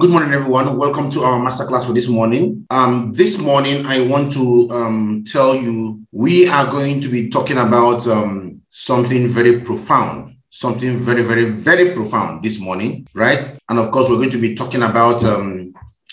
Good morning, everyone. Welcome to our masterclass for this morning. This morning, I want to tell you we are going to be talking about something very profound, something very, very, very profound this morning, right? And of course, we're going to be talking about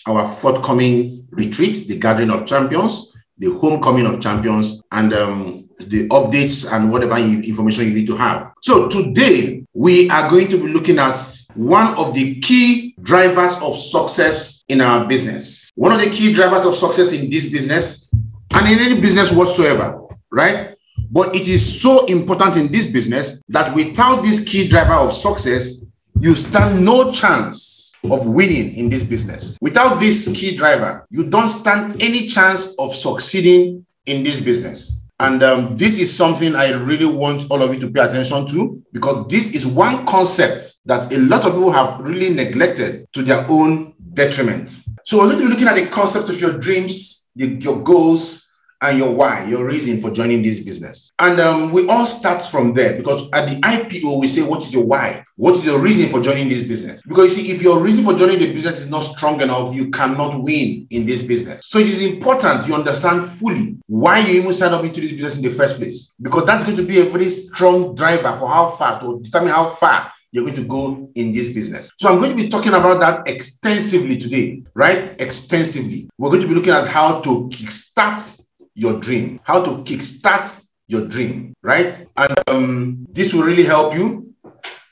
our forthcoming retreat, the Gathering of Champions, the Homecoming of Champions, and the updates and whatever information you need to have. So today, we are going to be looking at one of the key drivers of success in our business. One of the key drivers of success in this business and in any business whatsoever, right? But it is so important in this business that without this key driver of success, you stand no chance of winning in this business. Without this key driver, you don't stand any chance of succeeding in this business. And this is something I really want all of you to pay attention to, because this is one concept that a lot of people have really neglected to their own detriment. So we're going to be looking at the concept of your dreams, your goals, and your why, your reason for joining this business. And we all start from there, because at the IPO, we say, what is your why? What is your reason for joining this business? Because you see, if your reason for joining the business is not strong enough, you cannot win in this business. So it is important you understand fully why you even signed up into this business in the first place, because that's going to be a very strong driver for how far, to determine how far you're going to go in this business. So I'm going to be talking about that extensively today, right? Extensively. We're going to be looking at how to kickstart your dream, how to kickstart your dream, right? And this will really help you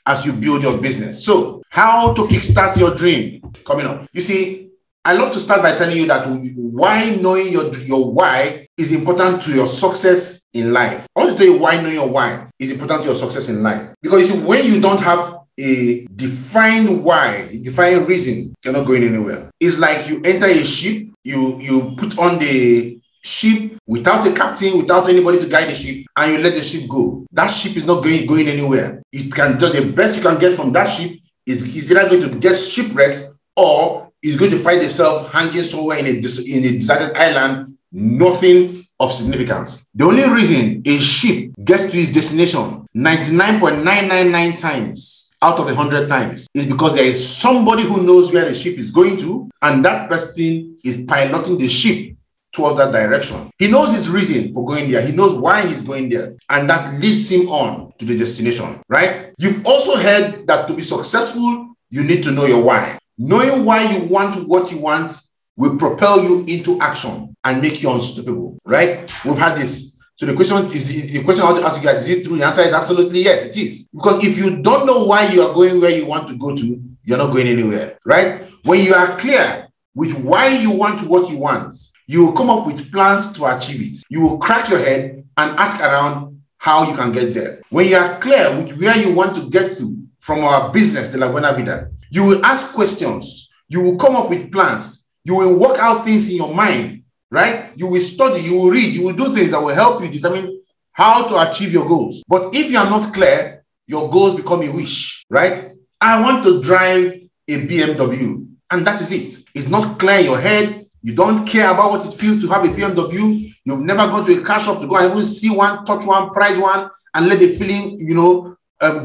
as you build your business. So how to kickstart your dream coming up. You see, I love to start by telling you that why knowing your why is important to your success in life. I want to tell you why knowing your why is important to your success in life. Because you see, when you don't have a defined why, a defined reason, you're not going anywhere. It's like you enter a ship, you put on the ship without a captain, without anybody to guide the ship, and you let the ship go. That ship is not going anywhere. It can just, the best you can get from that ship is either going to get shipwrecked or is going to find itself hanging somewhere in a deserted island, nothing of significance. The only reason a ship gets to its destination 99.999 times out of 100 times is because there is somebody who knows where the ship is going to, and that person is piloting the ship towards that direction. He knows his reason for going there. He knows why he's going there. And that leads him on to the destination, right? You've also heard that to be successful, you need to know your why. Knowing why you want what you want will propel you into action and make you unstoppable, right? We've had this. So the question I want to ask you guys, is it true? The answer is absolutely yes, it is. Because if you don't know why you are going where you want to go to, you're not going anywhere, right? When you are clear with why you want what you want, you will come up with plans to achieve it. You will crack your head and ask around how you can get there. When you are clear with where you want to get to from our business, De La Buena Vida, you will ask questions. You will come up with plans. You will work out things in your mind, right? You will study, you will read, you will do things that will help you determine how to achieve your goals. But if you are not clear, your goals become a wish, right? I want to drive a BMW, and that is it. It's not clear in your head. You don't care about what it feels to have a BMW. You've never gone to a car shop to go and even see one, touch one, price one, and let the feeling,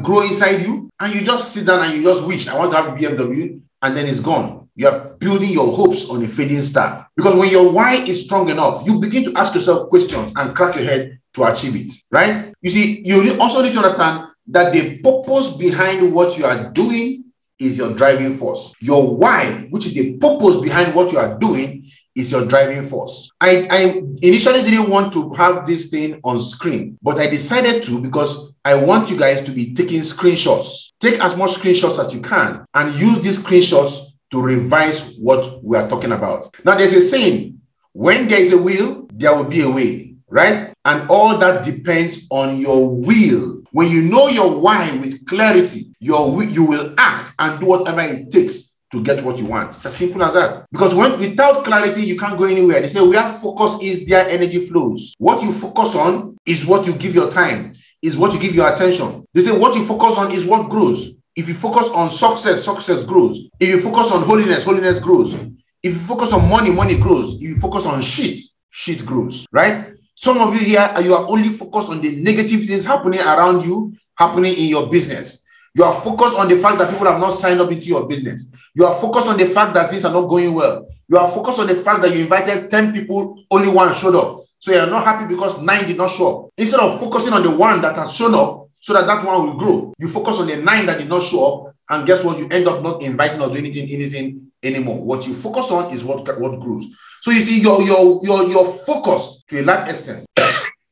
grow inside you. And you just sit down and you just wish, I want to have a BMW, and then it's gone. You are building your hopes on a fading star. Because when your why is strong enough, you begin to ask yourself questions and crack your head to achieve it, right? You see, you also need to understand that the purpose behind what you are doing is your driving force. Your why, which is the purpose behind what you are doing, is your driving force. I initially didn't want to have this thing on screen, but I decided to because I want you guys to be taking screenshots. Take as much screenshots as you can and use these screenshots to revise what we are talking about. Now, there's a saying, when there is a will, there will be a way, right? And all that depends on your will. When you know your why with clarity, you will act and do whatever it takes to get what you want. It's as simple as that. Because without clarity, you can't go anywhere. They say where focus is, there energy flows. What you focus on is what you give your time, is what you give your attention. They say what you focus on is what grows. If you focus on success, success grows. If you focus on holiness, holiness grows. If you focus on money, money grows. If you focus on shit grows, right? Some of you here, you are only focused on the negative things happening around you, happening in your business. You are focused on the fact that people have not signed up into your business. You are focused on the fact that things are not going well. You are focused on the fact that you invited 10 people, only one showed up. So you're not happy because 9 did not show up. Instead of focusing on the one that has shown up so that that one will grow, you focus on the 9 that did not show up. And guess what? You end up not inviting or doing anything anymore. What you focus on is what grows. So you see, your focus to a large extent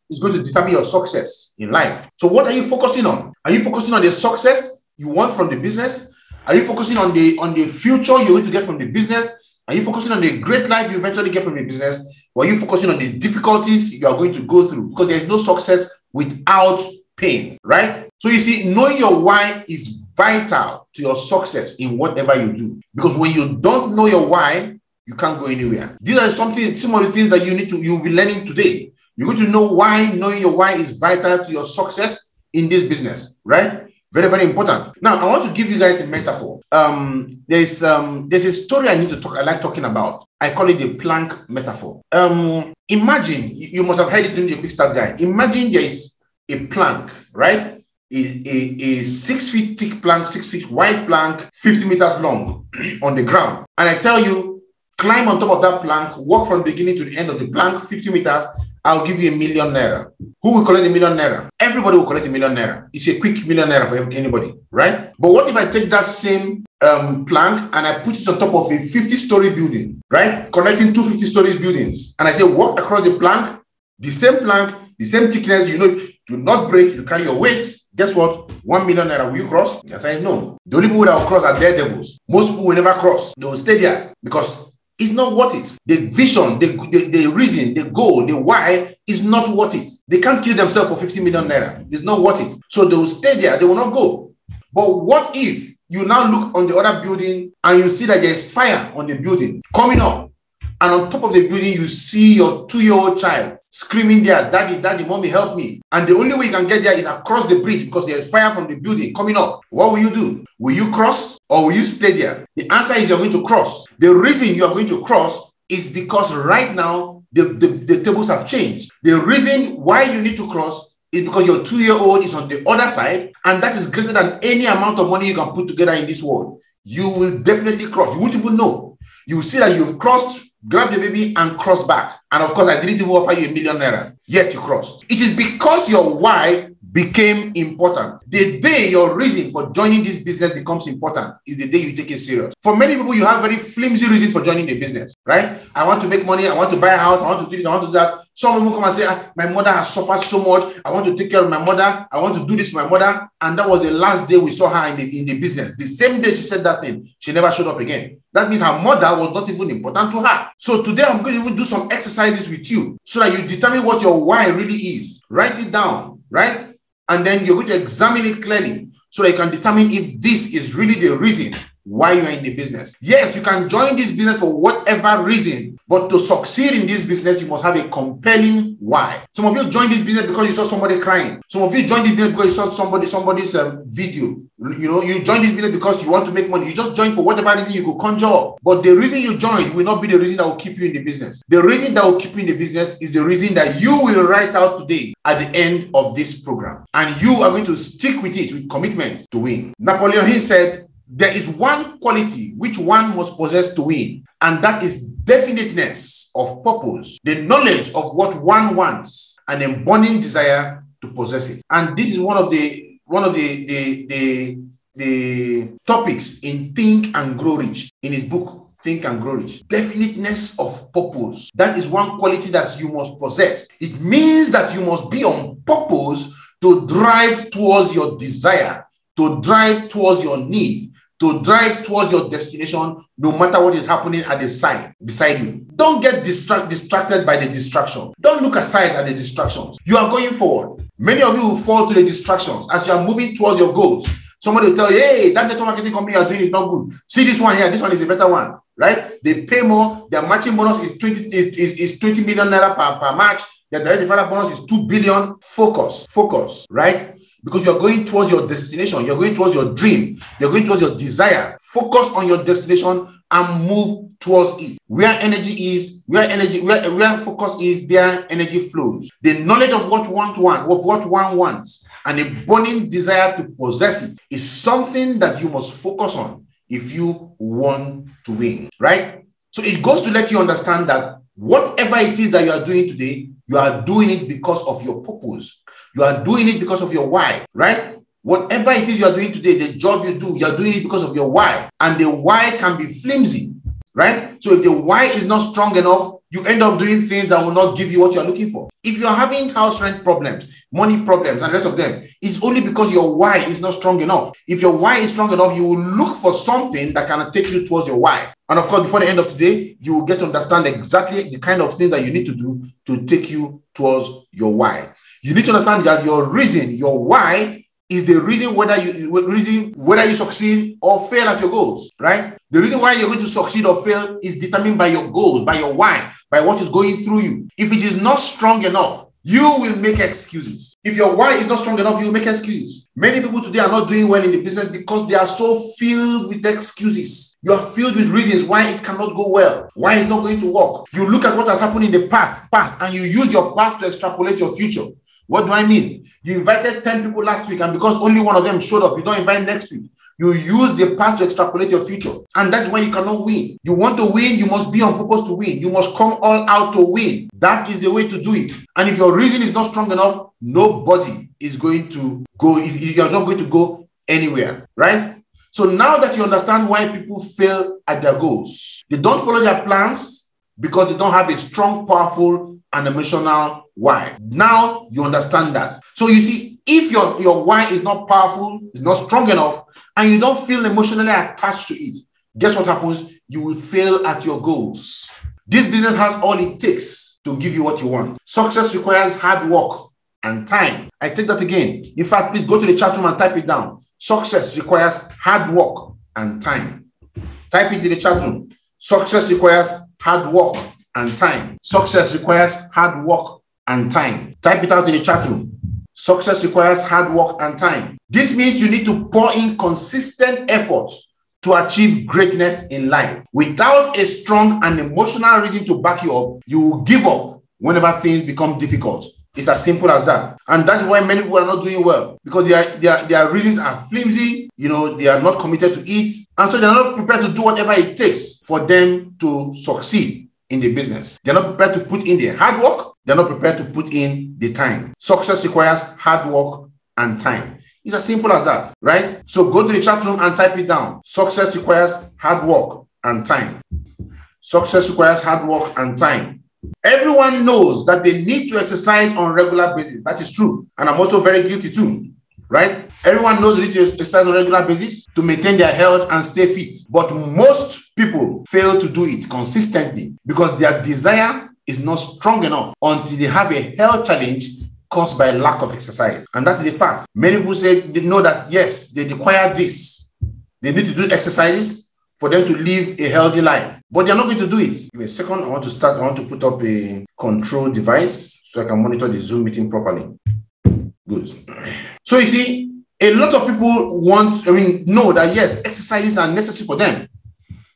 is going to determine your success in life. So what are you focusing on? Are you focusing on the success you want from the business? Are you focusing on the future you're going to get from the business? Are you focusing on the great life you eventually get from the business? Or are you focusing on the difficulties you are going to go through? Because there is no success without pain, right? So you see, knowing your why is vital to your success in whatever you do. Because when you don't know your why, you can't go anywhere. These are some of the things that you'll be learning today. You're going to know why. Knowing your why is vital to your success in this business, right? Very, very important. Now, I want to give you guys a metaphor. There's a story I like talking about. I call it the plank metaphor. Imagine, you must have heard it during the Kickstart guy. Imagine there is a plank, right? A 6 feet thick plank, 6 feet wide plank, 50 meters long on the ground. And I tell you, climb on top of that plank, walk from the beginning to the end of the plank, 50 meters, I'll give you ₦1,000,000. Who will collect ₦1,000,000? Everybody will collect ₦1,000,000. It's a quick ₦1,000,000 for anybody, right? But what if I take that same plank and I put it on top of a 50-story building, right? Connecting two 50-story buildings. And I say, walk across the plank, the same thickness, do not break, you carry your weights. Guess what? ₦1,000,000. Will you cross? Yes, I know. The only people that will cross are daredevils. Most people will never cross. They will stay there because it's not worth it. The vision, the reason, the goal, the why is not worth it. They can't kill themselves for ₦50,000,000. It's not worth it. So they will stay there. They will not go. But what if you now look on the other building and you see that there is fire on the building coming up? And on top of the building, you see your 2-year-old child screaming there, "Daddy, daddy, mommy, help me." And the only way you can get there is across the bridge because there's fire from the building coming up. What will you do? Will you cross or will you stay there? The answer is you're going to cross. The reason you are going to cross is because right now, the tables have changed. The reason why you need to cross is because your 2-year-old is on the other side, and that is greater than any amount of money you can put together in this world. You will definitely cross. You won't even know. You will see that you've crossed, grab the baby and cross back. And of course, I didn't even offer you ₦1,000,000, yet you crossed. It is because your why became important. The day your reason for joining this business becomes important is the day you take it serious. For many people, you have very flimsy reasons for joining the business, right? I want to make money. I want to buy a house. I want to do this. I want to do that. Some people come and say, my mother has suffered so much. I want to take care of my mother. I want to do this for my mother. And that was the last day we saw her in the business. The same day she said that thing, she never showed up again. That means her mother was not even important to her. So today I'm going to even do some exercises with you so that you determine what your why really is. Write it down, right? And then you're going to examine it clearly so that you can determine if this is really the reason why you are in the business. Yes, you can join this business for whatever reason, but to succeed in this business, you must have a compelling why. Some of you joined this business because you saw somebody crying. Some of you joined this business because you saw somebody's video. You joined this business because you want to make money. You just joined for whatever reason you could conjure up. But the reason you joined will not be the reason that will keep you in the business. The reason that will keep you in the business is the reason that you will write out today at the end of this program. And you are going to stick with it with commitment to win. Napoleon Hill said, there is one quality which one must possess to win, and that is definiteness of purpose, the knowledge of what one wants, and a burning desire to possess it. And this is one of the topics in Think and Grow Rich, in his book, Think and Grow Rich. Definiteness of purpose. That is one quality that you must possess. It means that you must be on purpose to drive towards your desire, to drive towards your need, to drive towards your destination, no matter what is happening at the side beside you. Don't get distracted by the distraction. Don't look aside at the distractions. You are going forward. Many of you will fall to the distractions as you are moving towards your goals. Somebody will tell you, hey, that network marketing company you are doing is not good. See this one here. This one is a better one, right? They pay more. Their matching bonus is 20 million naira per match. Their direct referral bonus is 2 billion. Focus, right? Because you're going towards your destination, you're going towards your dream, you're going towards your desire. Focus on your destination and move towards it. Where energy is, where focus is, there energy flows. The knowledge of what one wants and a burning desire to possess it is something that you must focus on if you want to win, right? So it goes to let you understand that whatever it is that you are doing today, you are doing it because of your purpose. You are doing it because of your why, right? Whatever it is you are doing today, the job you do, you are doing it because of your why. And the why can be flimsy, right? So if the why is not strong enough, you end up doing things that will not give you what you are looking for. If you are having house rent problems, money problems, and the rest of them, it's only because your why is not strong enough. If your why is strong enough, you will look for something that can take you towards your why. And of course, before the end of today, you will get to understand exactly the kind of things that you need to do to take you towards your why. You need to understand that your reason, your why, is the reason whether you succeed or fail at your goals, right? The reason why you're going to succeed or fail is determined by your goals, by your why, by what is going through you. If it is not strong enough, you will make excuses. If your why is not strong enough, you will make excuses. Many people today are not doing well in the business because they are so filled with excuses. You are filled with reasons why it cannot go well, why it's not going to work. You look at what has happened in the past, and you use your past to extrapolate your future. What do I mean? You invited 10 people last week, and because only one of them showed up, you don't invite next week. You use the past to extrapolate your future. And that's why you cannot win. You want to win, you must be on purpose to win. You must come all out to win. That is the way to do it. And if your reason is not strong enough, nobody is going to go, if you are not going to go anywhere, right? So now that you understand why people fail at their goals, they don't follow their plans because they don't have a strong, powerful, and emotional why. Now you understand that. So you see, if your why is not powerful, is not strong enough, and you don't feel emotionally attached to it, guess what happens? You will fail at your goals. This business has all it takes to give you what you want. Success requires hard work and time. I take that again. In fact, please go to the chat room and type it down. Success requires hard work and time. Type it in the chat room. Success requires hard work and time. Success requires hard work and time. Type it out in the chat room. Success requires hard work and time. This means you need to pour in consistent efforts to achieve greatness in life. Without a strong and emotional reason to back you up, you will give up whenever things become difficult. It's as simple as that. And that's why many people are not doing well, because their reasons are flimsy. They are not committed to it. And so they're not prepared to do whatever it takes for them to succeed in the business. They're not prepared to put in the hard work. They're not prepared to put in the time. Success requires hard work and time. It's as simple as that, right? So go to the chat room and type it down. Success requires hard work and time. Success requires hard work and time. Everyone knows that they need to exercise on a regular basis. That is true. And I'm also very guilty too, right? Everyone knows they need to exercise on a regular basis to maintain their health and stay fit. But most people fail to do it consistently because their desire is not strong enough until they have a health challenge caused by lack of exercise. And that's the fact. Many people say they know that, yes, they require this. They need to do exercises for them to live a healthy life, but they're not going to do it. Give me a second. I want to put up a control device so I can monitor the Zoom meeting properly. Good. So you see, a lot of people know that, yes, exercises are necessary for them,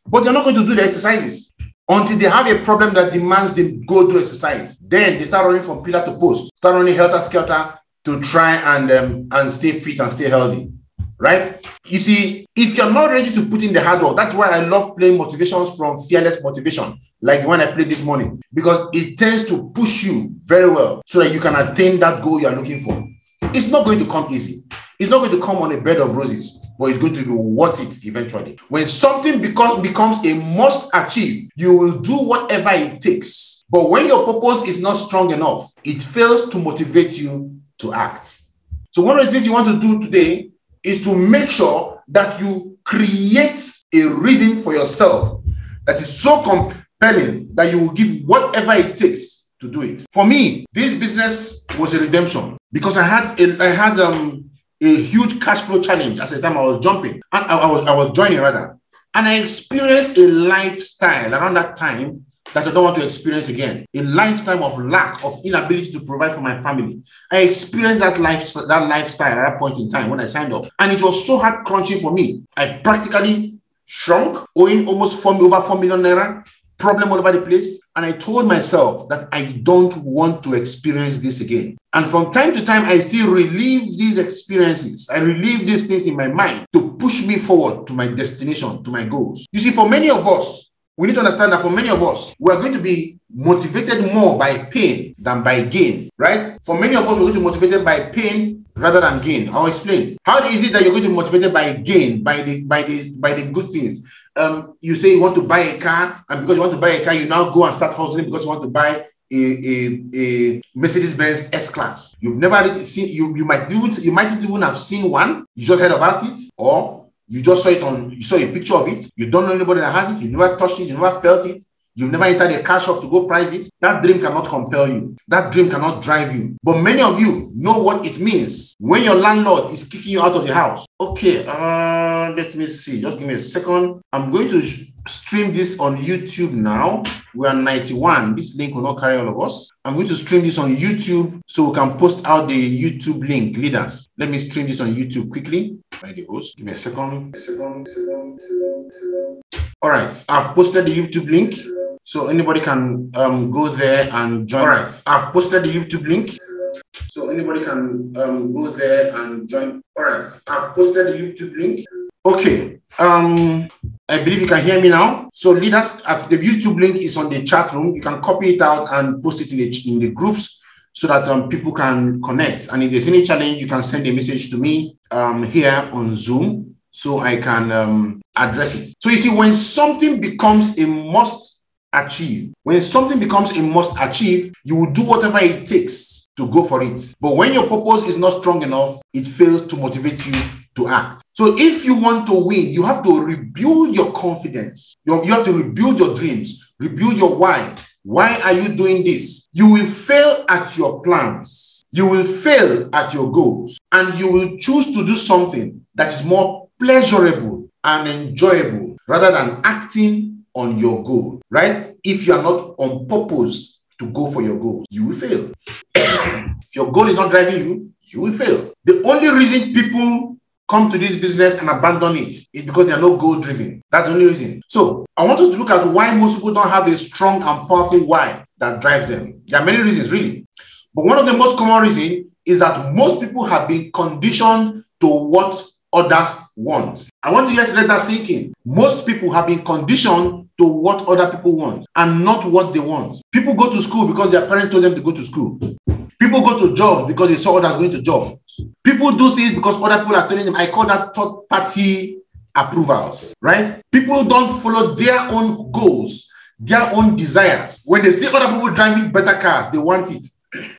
but they're not going to do the exercises until they have a problem that demands them go do exercise. Then they start running from pillar to post, start running helter-skelter to try and stay fit and stay healthy, right? You see, if you're not ready to put in the hard work, that's why I love playing motivations from Fearless Motivation, like the one I played this morning, because it tends to push you very well so that you can attain that goal you're looking for. It's not going to come easy. It's not going to come on a bed of roses, but it's going to be worth it eventually. When something becomes a must achieve, you will do whatever it takes. But when your purpose is not strong enough, it fails to motivate you to act. So one of the things you want to do today is to make sure that you create a reason for yourself that is so compelling that you will give whatever it takes to do it. For me, this business was a redemption because I had a huge cash flow challenge at the time I was jumping. And I was joining rather. And I experienced a lifestyle around that time that I don't want to experience again. A lifestyle of lack, of inability to provide for my family. I experienced that lifestyle at that point in time when I signed up. And it was so hard crunching for me. I practically shrunk, owing almost over 4 million naira. problem all over the place. And I told myself that I don't want to experience this again. And from time to time, I still relive these experiences. I relive these things in my mind to push me forward to my destination, to my goals. You see, for many of us, we need to understand that for many of us, we are going to be motivated more by pain than by gain, right? For many of us, we're going to be motivated by pain rather than gain. I'll explain. How is it that you're going to be motivated by gain, by the good things? You say you want to buy a car, and because you want to buy a car, you now go and start hustling because you want to buy a Mercedes-Benz S-Class. You've never seen, you might even have seen one. You just heard about it, or you just saw it you saw a picture of it. You don't know anybody that has it. You never touched it. You never felt it. You've never entered a car shop to go price it. That dream cannot compel you. That dream cannot drive you. But many of you know what it means when your landlord is kicking you out of the house. Okay, let me see. Just give me a second. I'm going to stream this on YouTube now. We are 91. This link will not carry all of us. I'm going to stream this on YouTube so we can post out the YouTube link. Leaders, let me stream this on YouTube quickly. Right, the host. Give me a second. All right, I've posted the YouTube link. So anybody can go there and join. All right, I've posted the YouTube link. So anybody can go there and join. All right, I've posted the YouTube link. Okay, I believe you can hear me now. So leaders, the YouTube link is on the chat room. You can copy it out and post it in the groups so that people can connect. And if there's any challenge, you can send a message to me here on Zoom so I can address it. So you see, when something becomes a must achieve, you will do whatever it takes to go for it. But when your purpose is not strong enough, it fails to motivate you to act. So if you want to win, you have to rebuild your confidence. You have to rebuild your dreams, rebuild your why. Why are you doing this? You will fail at your plans. You will fail at your goals, and you will choose to do something that is more pleasurable and enjoyable rather than acting on your goal, right? If you are not on purpose to go for your goal, you will fail. If your goal is not driving you, you will fail. The only reason people come to this business and abandon it is because they are not goal driven. That's the only reason. So I want us to look at why most people don't have a strong and powerful why that drives them. There are many reasons, really. But one of the most common reasons is that most people have been conditioned to what others want. I want you guys to let that sink in. Most people have been conditioned to what other people want and not what they want. People go to school because their parents told them to go to school. People go to jobs because they saw others going to jobs. People do things because other people are telling them. I call that third-party approvals, right? People don't follow their own goals, their own desires. When they see other people driving better cars, they want it.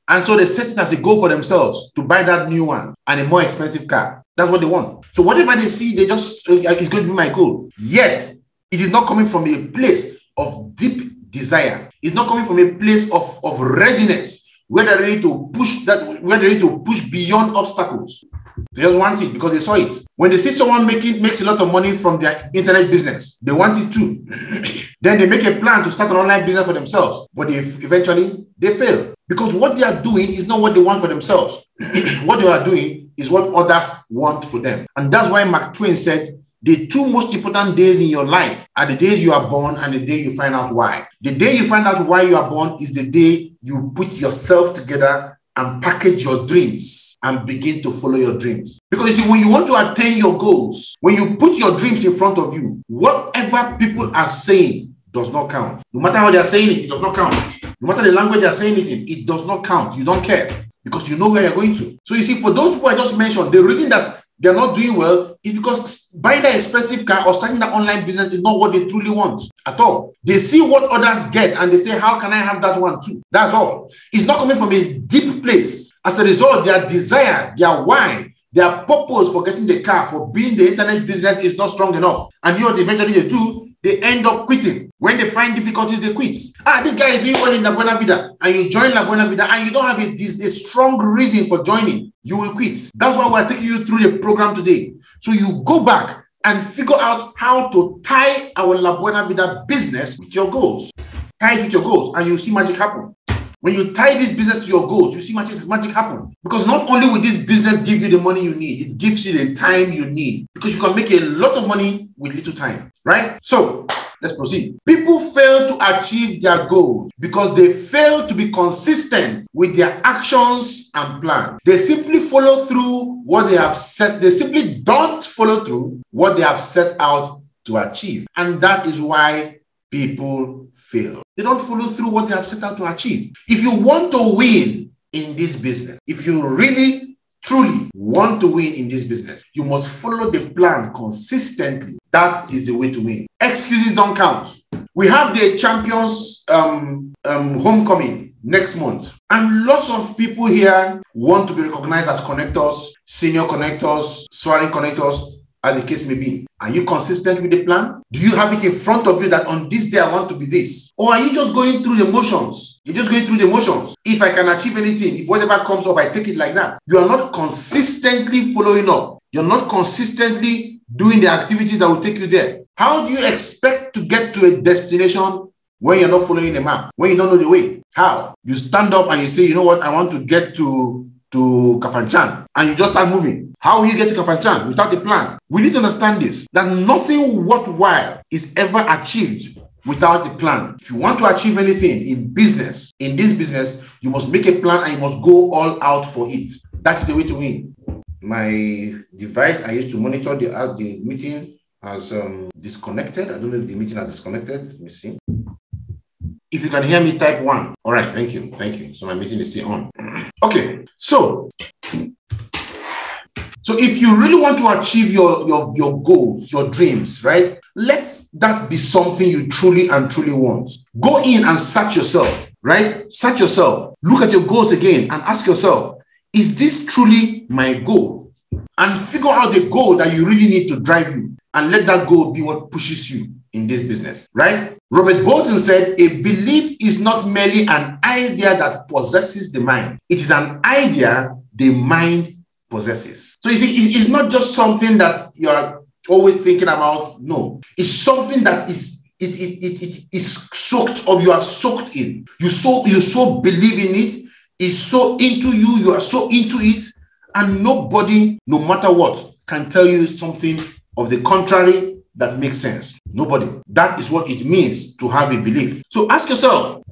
And so they set it as a goal for themselves to buy that new one and a more expensive car. That's what they want. So whatever they see, they just, it's going to be my goal. Yet, it is not coming from a place of deep desire. It's not coming from a place of readiness, where they're ready to push beyond obstacles. They just want it because they saw it. When they see someone makes a lot of money from their internet business, they want it too. Then they make a plan to start an online business for themselves, but eventually they fail because what they are doing is not what they want for themselves. What they are doing is what others want for them. And that's why Mark Twain said, the two most important days in your life are the days you are born and the day you find out why. The day you find out why you are born is the day you put yourself together and package your dreams and begin to follow your dreams. Because you see, when you want to attain your goals, when you put your dreams in front of you, whatever people are saying does not count. No matter how they are saying it, it does not count. No matter the language they are saying it in, it does not count. You don't care because you know where you're going to. So you see, for those people I just mentioned, the reason that they're not doing well is because buying that expensive car or starting that online business is not what they truly want at all. They see what others get and they say, how can I have that one too? That's all. It's not coming from a deep place. As a result, their desire, their why, their purpose for getting the car, for being the internet business is not strong enough. And you know what eventually they do? They end up quitting. When they find difficulties, they quit. This guy is doing well in La Buena Vida, and you join La Buena Vida, and you don't have a strong reason for joining, you will quit. That's why we're taking you through the program today. So you go back and figure out how to tie our La Buena Vida business with your goals. Tie it with your goals, and you'll see magic happen. When you tie this business to your goals, you see magic happen. Because not only will this business give you the money you need, it gives you the time you need. Because you can make a lot of money with little time, right? So Let's proceed. People fail to achieve their goals because they fail to be consistent with their actions and plans. They simply follow through what they have set. They simply don't follow through what they have set out to achieve. And that is why people fail. They don't follow through what they have set out to achieve. If you want to win in this business, if you really truly want to win in this business, you must follow the plan consistently. That is the way to win. Excuses don't count. We have the champions homecoming next month, and lots of people here want to be recognized as connectors, senior connectors, soaring connectors, as the case may be. Are you consistent with the plan? Do you have it in front of you that on this day I want to be this? Or are you just going through the motions? You're just going through the motions. If I can achieve anything, if whatever comes up, I take it like that. You are not consistently following up. You're not consistently doing the activities that will take you there. How do you expect to get to a destination when you're not following the map, when you don't know the way? How? You stand up and you say, you know what, I want to get to Kafanchan, and you just start moving. How will you get to Kafanchan without a plan? We need to understand this, that nothing worthwhile is ever achieved without a plan. If you want to achieve anything in business, in this business, you must make a plan and you must go all out for it. That is the way to win. My device I used to monitor the meeting has disconnected. I don't know if the meeting has disconnected. Let me see. If you can hear me, type 1. All right, thank you. Thank you. So my meeting is still on. Okay, so if you really want to achieve your goals, your dreams, right? Let that be something you truly and truly want. Go in and search yourself, right? Search yourself. Look at your goals again and ask yourself, is this truly my goal? And figure out the goal that you really need to drive you, and let that goal be what pushes you in this business, right? Robert Bolton said, a belief is not merely an idea that possesses the mind. It is an idea the mind possesses. So you see, it's not just something that you are always thinking about. No, it's something that is soaked, or you are soaked in. You so believe in it. It's so into you. You are so into it, and nobody, no matter what, can tell you something of the contrary that makes sense. Nobody. That is what it means to have a belief. So ask yourself,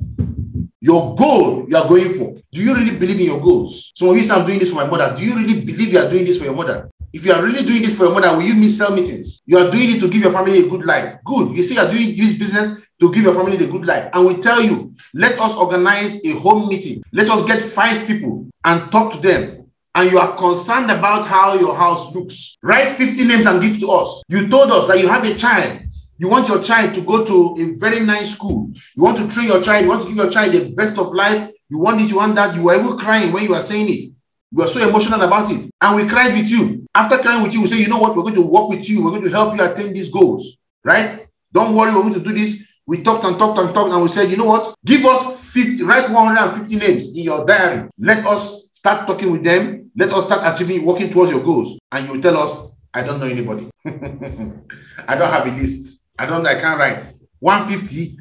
your goal you are going for, do you really believe in your goals? So when you say, I'm doing this for my mother, do you really believe you are doing this for your mother? If you are really doing this for your mother, will you miss cell meetings? You are doing it to give your family a good life. Good. You say you are doing this business to give your family a good life. And we tell you, let us organize a home meeting. Let us get 5 people and talk to them. And you are concerned about how your house looks. Write 50 names and give to us. You told us that you have a child. You want your child to go to a very nice school. You want to train your child. You want to give your child the best of life. You want this, you want that. You were even crying when you were saying it. You were so emotional about it. And we cried with you. After crying with you, we say, you know what? We're going to work with you. We're going to help you attain these goals. Right? Don't worry, we're going to do this. We talked and talked and talked, and we said, you know what? Give us 50, write 150 names in your diary. Let us start talking with them. Let us start achieving, working towards your goals. And you tell us, I don't know anybody. I don't have a list. I can't write. 150.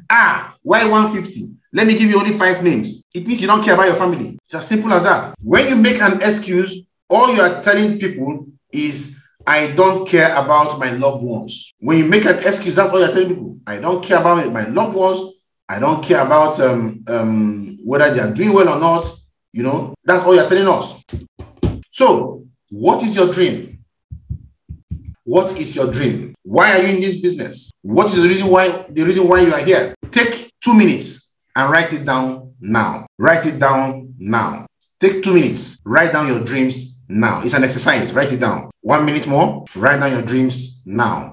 Why 150? Let me give you only 5 names. It means you don't care about your family. It's as simple as that. When you make an excuse, all you are telling people is, I don't care about my loved ones. When you make an excuse, that's all you're telling people. I don't care about my loved ones. I don't care about whether they are doing well or not. You know, that's all you're telling us. So, what is your dream? What is your dream? Why are you in this business? What is the reason why you are here? Take 2 minutes and write it down now. Write it down now. Take 2 minutes. Write down your dreams now. It's an exercise. Write it down. 1 minute more. Write down your dreams now.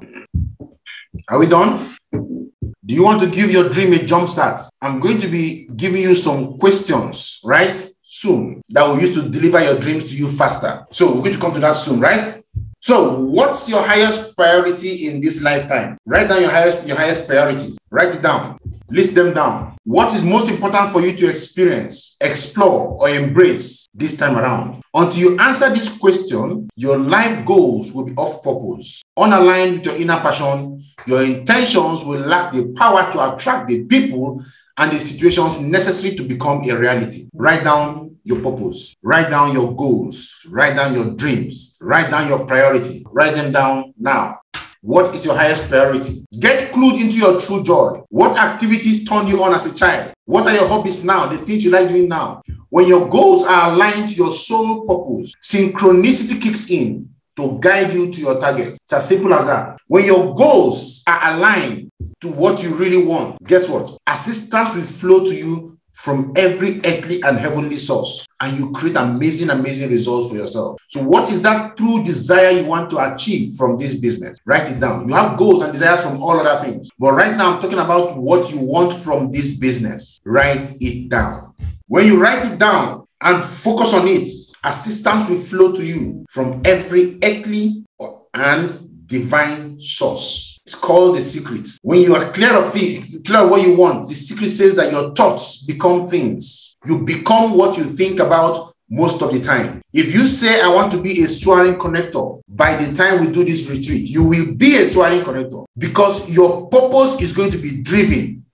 Are we done? Do you want to give your dream a jump start? I'm going to be giving you some questions, right? Soon, that will use to deliver your dreams to you faster. So we're going to come to that soon, right? So what's your highest priority in this lifetime? Write down your highest priorities. Write it down. List them down. What is most important for you to experience, explore, or embrace this time around? Until you answer this question, your life goals will be off purpose. Unaligned with your inner passion, your intentions will lack the power to attract the people and the situations necessary to become a reality. Write down your purpose. Write down your goals. Write down your dreams. Write down your priority. Write them down now. What is your highest priority? Get clued into your true joy. What activities turn you on as a child? What are your hobbies now? The things you like doing now? When your goals are aligned to your soul purpose, synchronicity kicks in to guide you to your target. It's as simple as that. When your goals are aligned to what you really want, guess what? Assistance will flow to you from every earthly and heavenly source, and you create amazing results for yourself. So what is that true desire you want to achieve from this business? Write it down. You have goals and desires from all other things, but right now I'm talking about what you want from this business. Write it down. When you write it down and focus on it, assistance will flow to you from every earthly and divine source. It's called the secret. When you are clear of things, clear of what you want, the secret says that your thoughts become things. You become what you think about most of the time. If you say, I want to be a soaring connector, by the time we do this retreat, you will be a soaring connector, because your purpose is going to be driven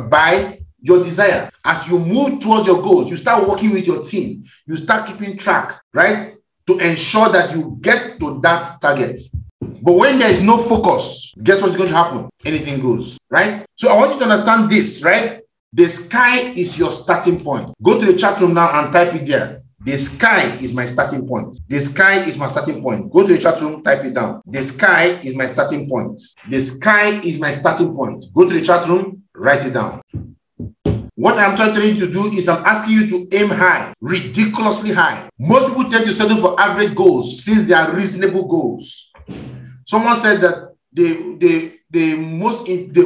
by your desire. As you move towards your goals, you start working with your team. You start keeping track, right? To ensure that you get to that target. But when there is no focus, guess what's going to happen? Anything goes, right? So I want you to understand this, right? The sky is your starting point. Go to the chat room now and type it there. The sky is my starting point. The sky is my starting point. Go to the chat room, type it down. The sky is my starting point. The sky is my starting point. Go to the chat room, write it down. What I'm trying to do is I'm asking you to aim high, ridiculously high. Most people tend to settle for average goals since they are reasonable goals. Someone said that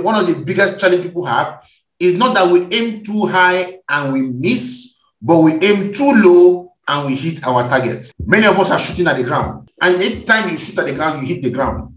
one of the biggest challenge people have is not that we aim too high and we miss, but we aim too low and we hit our targets. Many of us are shooting at the ground, and every time you shoot at the ground, you hit the ground.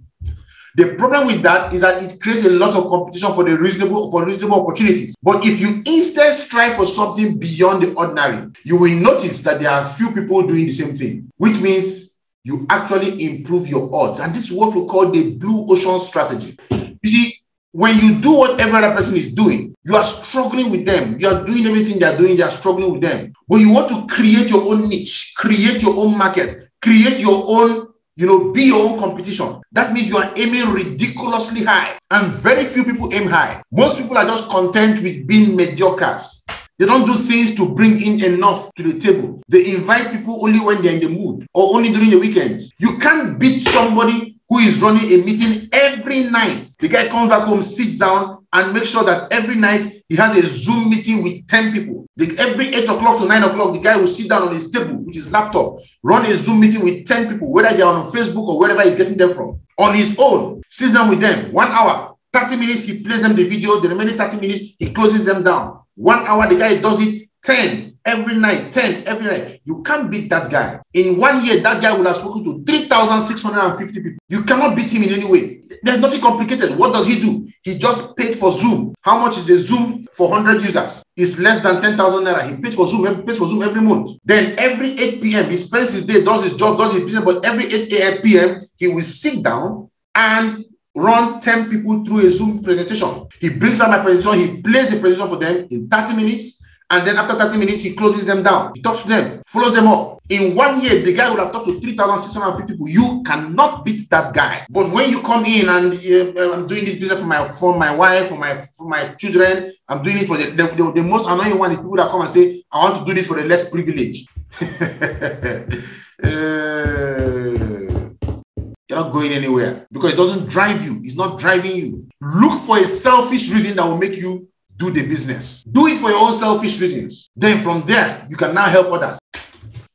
The problem with that is that it creates a lot of competition for reasonable opportunities. But if you instead strive for something beyond the ordinary, you will notice that there are few people doing the same thing, which means you actually improve your odds. And this is what we call the blue ocean strategy. You see, when you do what every other person is doing, you are struggling with them. You are doing everything they are doing, they are struggling with them. But you want to create your own niche, create your own market, create your own, be your own competition. That means you are aiming ridiculously high. And very few people aim high. Most people are just content with being mediocres. They don't do things to bring in enough to the table. They invite people only when they're in the mood or only during the weekends. You can't beat somebody who is running a meeting every night. The guy comes back home, sits down, and makes sure that every night he has a Zoom meeting with 10 people. Every 8 o'clock to 9 o'clock, the guy will sit down on his table, which is laptop, run a Zoom meeting with 10 people, whether they're on Facebook or wherever he's getting them from. On his own, sits down with them, 1 hour, 30 minutes, he plays them the video, the remaining 30 minutes, he closes them down. 1 hour, the guy does it 10 every night, 10 every night. You can't beat that guy. In 1 year, that guy will have spoken to 3,650 people. You cannot beat him in any way. There's nothing complicated. What does he do? He just paid for Zoom. How much is the Zoom for 100 users? It's less than 10,000 naira. He pays for Zoom every month. Then every 8 p.m., he spends his day, does his job, does his business, but every 8 p.m., he will sit down and run 10 people through a Zoom presentation. He brings out my presentation, he plays the presentation for them in 30 minutes, and then after 30 minutes, he closes them down. He talks to them, follows them up. In 1 year, the guy would have talked to 3,650 people. You cannot beat that guy. But when you come in and I'm doing this business for my wife, for my children, I'm doing it for the most annoying one is people that come and say, I want to do this for the less privileged. You're not going anywhere because it doesn't drive you. It's not driving you. Look for a selfish reason that will make you do the business. Do it for your own selfish reasons. Then from there, you can now help others.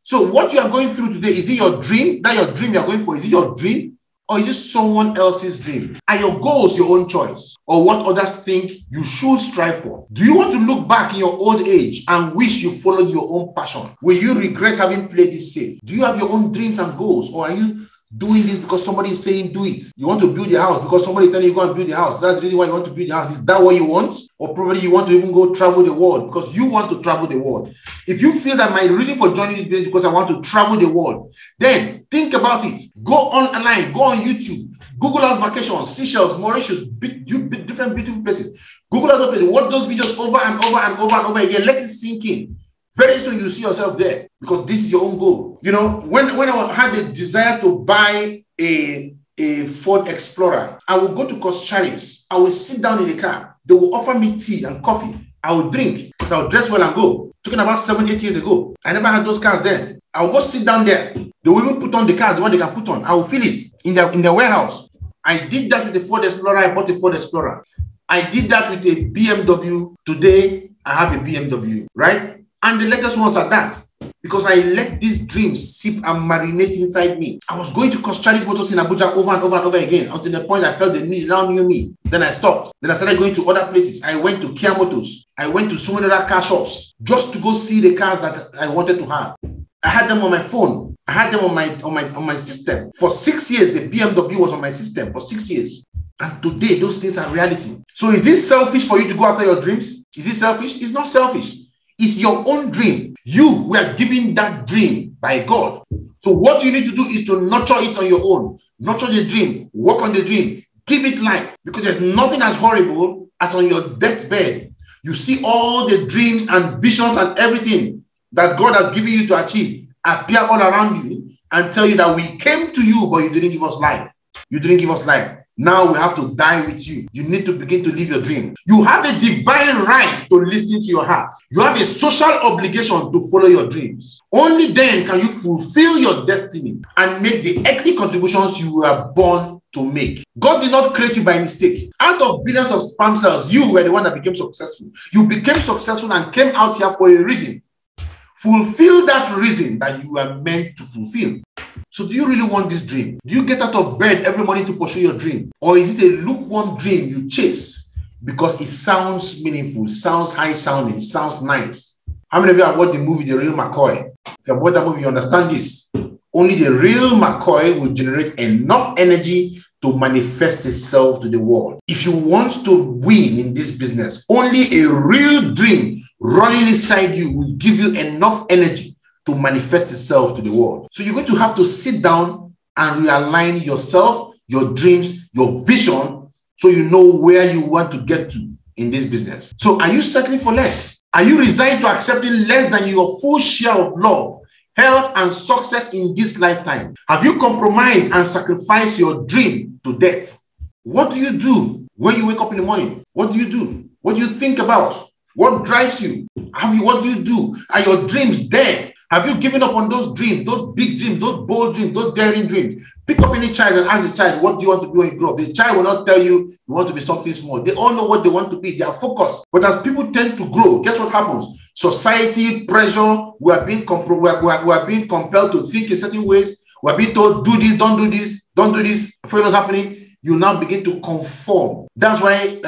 So what you are going through today, is it your dream? That your dream you are going for, is it your dream? Or is it someone else's dream? Are your goals your own choice? Or what others think you should strive for? Do you want to look back in your old age and wish you followed your own passion? Will you regret having played this safe? Do you have your own dreams and goals? Or are you doing this because somebody is saying do it? You want to build a house because somebody is telling you go and build a house. That's the reason why you want to build a house. Is that what you want? Or probably you want to even go travel the world because you want to travel the world. If you feel that my reason for joining this business is because I want to travel the world, then think about it. Go online, go on YouTube, Google out vacations, Seychelles, Mauritius, different beautiful places. Google out places, watch those videos over and over and over and over again. Let it sink in. Very soon you see yourself there because this is your own goal. You know, when I had the desire to buy a a Ford Explorer. I will go to Coscharis. I will sit down in the car. They will offer me tea and coffee. I will drink because I will dress well and go. Talking about 7-8 years ago. I never had those cars then. I will go sit down there. They will even put on the cars, the one they can put on. I will feel it in the warehouse. I did that with the Ford Explorer. I bought a Ford Explorer. I did that with a BMW. Today, I have a BMW, right? And the latest ones are that. Because I let these dreams sip and marinate inside me. I was going to Coscharis Motors in Abuja over and over and over again until the point I felt the need now knew me. Then I stopped. Then I started going to other places. I went to Kia Motors. I went to so many other car shops just to go see the cars that I wanted to have. I had them on my phone. I had them on my system. For 6 years, the BMW was on my system for 6 years. And today, those things are reality. So is it selfish for you to go after your dreams? Is it selfish? It's not selfish. It's your own dream. You were given that dream by God. So what you need to do is to nurture it on your own. Nurture the dream. Work on the dream. Give it life. Because there's nothing as horrible as on your deathbed. You see all the dreams and visions and everything that God has given you to achieve appear all around you and tell you that we came to you, but you didn't give us life. You didn't give us life. Now we have to die with you. You need to begin to live your dream. You have a divine right to listen to your heart. You have a social obligation to follow your dreams. Only then can you fulfill your destiny and make the earthly contributions you were born to make. God did not create you by mistake. Out of billions of sperm cells, you were the one that became successful. You became successful and came out here for a reason. Fulfill that reason that you are meant to fulfill. So do you really want this dream? Do you get out of bed every morning to pursue your dream? Or is it a lukewarm dream you chase because it sounds meaningful, sounds high sounding, sounds nice? How many of you have watched the movie The Real McCoy? If you have watched that movie, you understand this. Only the real McCoy will generate enough energy to manifest itself to the world. If you want to win in this business, only a real dream running inside you will give you enough energy to manifest itself to the world. So you're going to have to sit down and realign yourself, your dreams, your vision, so you know where you want to get to in this business. So are you settling for less? Are you resigned to accepting less than your full share of love, health, and success in this lifetime? Have you compromised and sacrificed your dream to death? What do you do when you wake up in the morning? What do you do? What do you think about? What drives you? What do you do? Are your dreams there? Have you given up on those dreams, those big dreams, those bold dreams, those daring dreams? Pick up any child and ask the child, what do you want to be when you grow up? The child will not tell you you want to be something small. They all know what they want to be. They are focused. But as people tend to grow, guess what happens? Society, pressure, we are being compelled to think in certain ways. We are being told, do this, don't do this, don't do this. What's happening? You now begin to conform. That's why,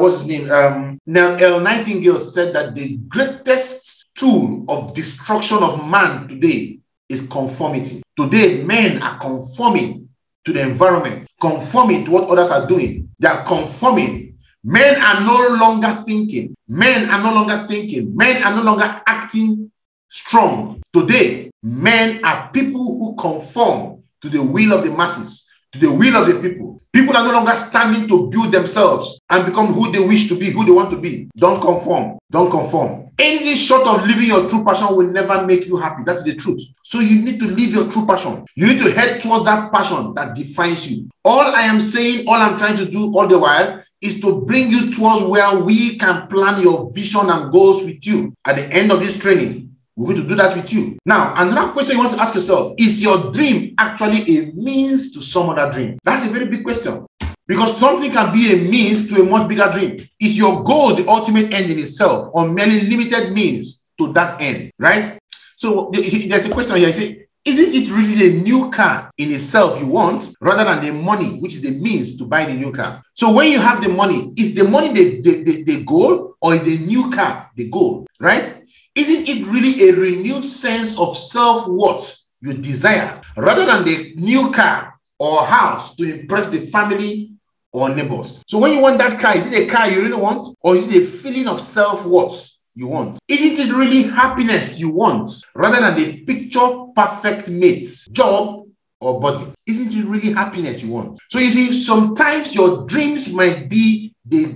what's his name? L. Nightingale said that the greatest tool of destruction of man today is conformity. Today, men are conforming to the environment, conforming to what others are doing. They are conforming. Men are no longer thinking. Men are no longer thinking. Men are no longer acting strong. Today, men are people who conform to the will of the masses, to the will of the people. People are no longer standing to build themselves and become who they wish to be, who they want to be. Don't conform. Don't conform. Anything short of living your true passion will never make you happy. That's the truth. So you need to live your true passion. You need to head towards that passion that defines you. All I am saying, all I'm trying to do all the while is to bring you towards where we can plan your vision and goals with you. At the end of this training, we're going to do that with you. Now, another question you want to ask yourself, is your dream actually a means to some other dream? That's a very big question. Because something can be a means to a much bigger dream. Is your goal the ultimate end in itself, or merely limited means to that end, right? So there's a question here. I say, isn't it really a new car in itself you want, rather than the money, which is the means to buy the new car? So when you have the money, is the money the goal, or is the new car the goal, right? Isn't it really a renewed sense of self-worth you desire, rather than the new car or house to impress the family or neighbors? So when you want that car, is it a car you really want, or is it a feeling of self-worth you want? Isn't it really happiness you want, rather than the picture-perfect mate's job or body? Isn't it really happiness you want? So you see, sometimes your dreams might be the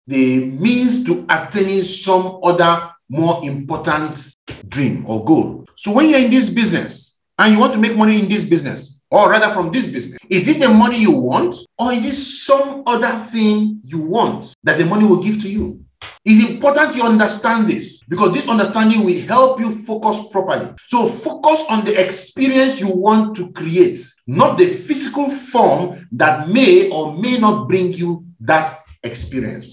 means to attaining some other more important dream or goal. So when you're in this business and you want to make money in this business, or rather from this business? Is it the money you want, or is it some other thing you want that the money will give to you? It's important you understand this, because this understanding will help you focus properly. So focus on the experience you want to create, not the physical form that may or may not bring you that experience.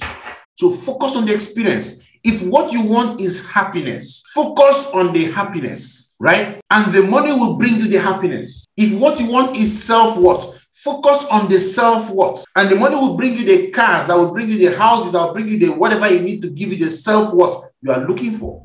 So focus on the experience. If what you want is happiness, focus on the happiness, right? And the money will bring you the happiness. If what you want is self-worth, focus on the self-worth, and the money will bring you the cars, that will bring you the houses, that will bring you the whatever you need to give you the self-worth you are looking for.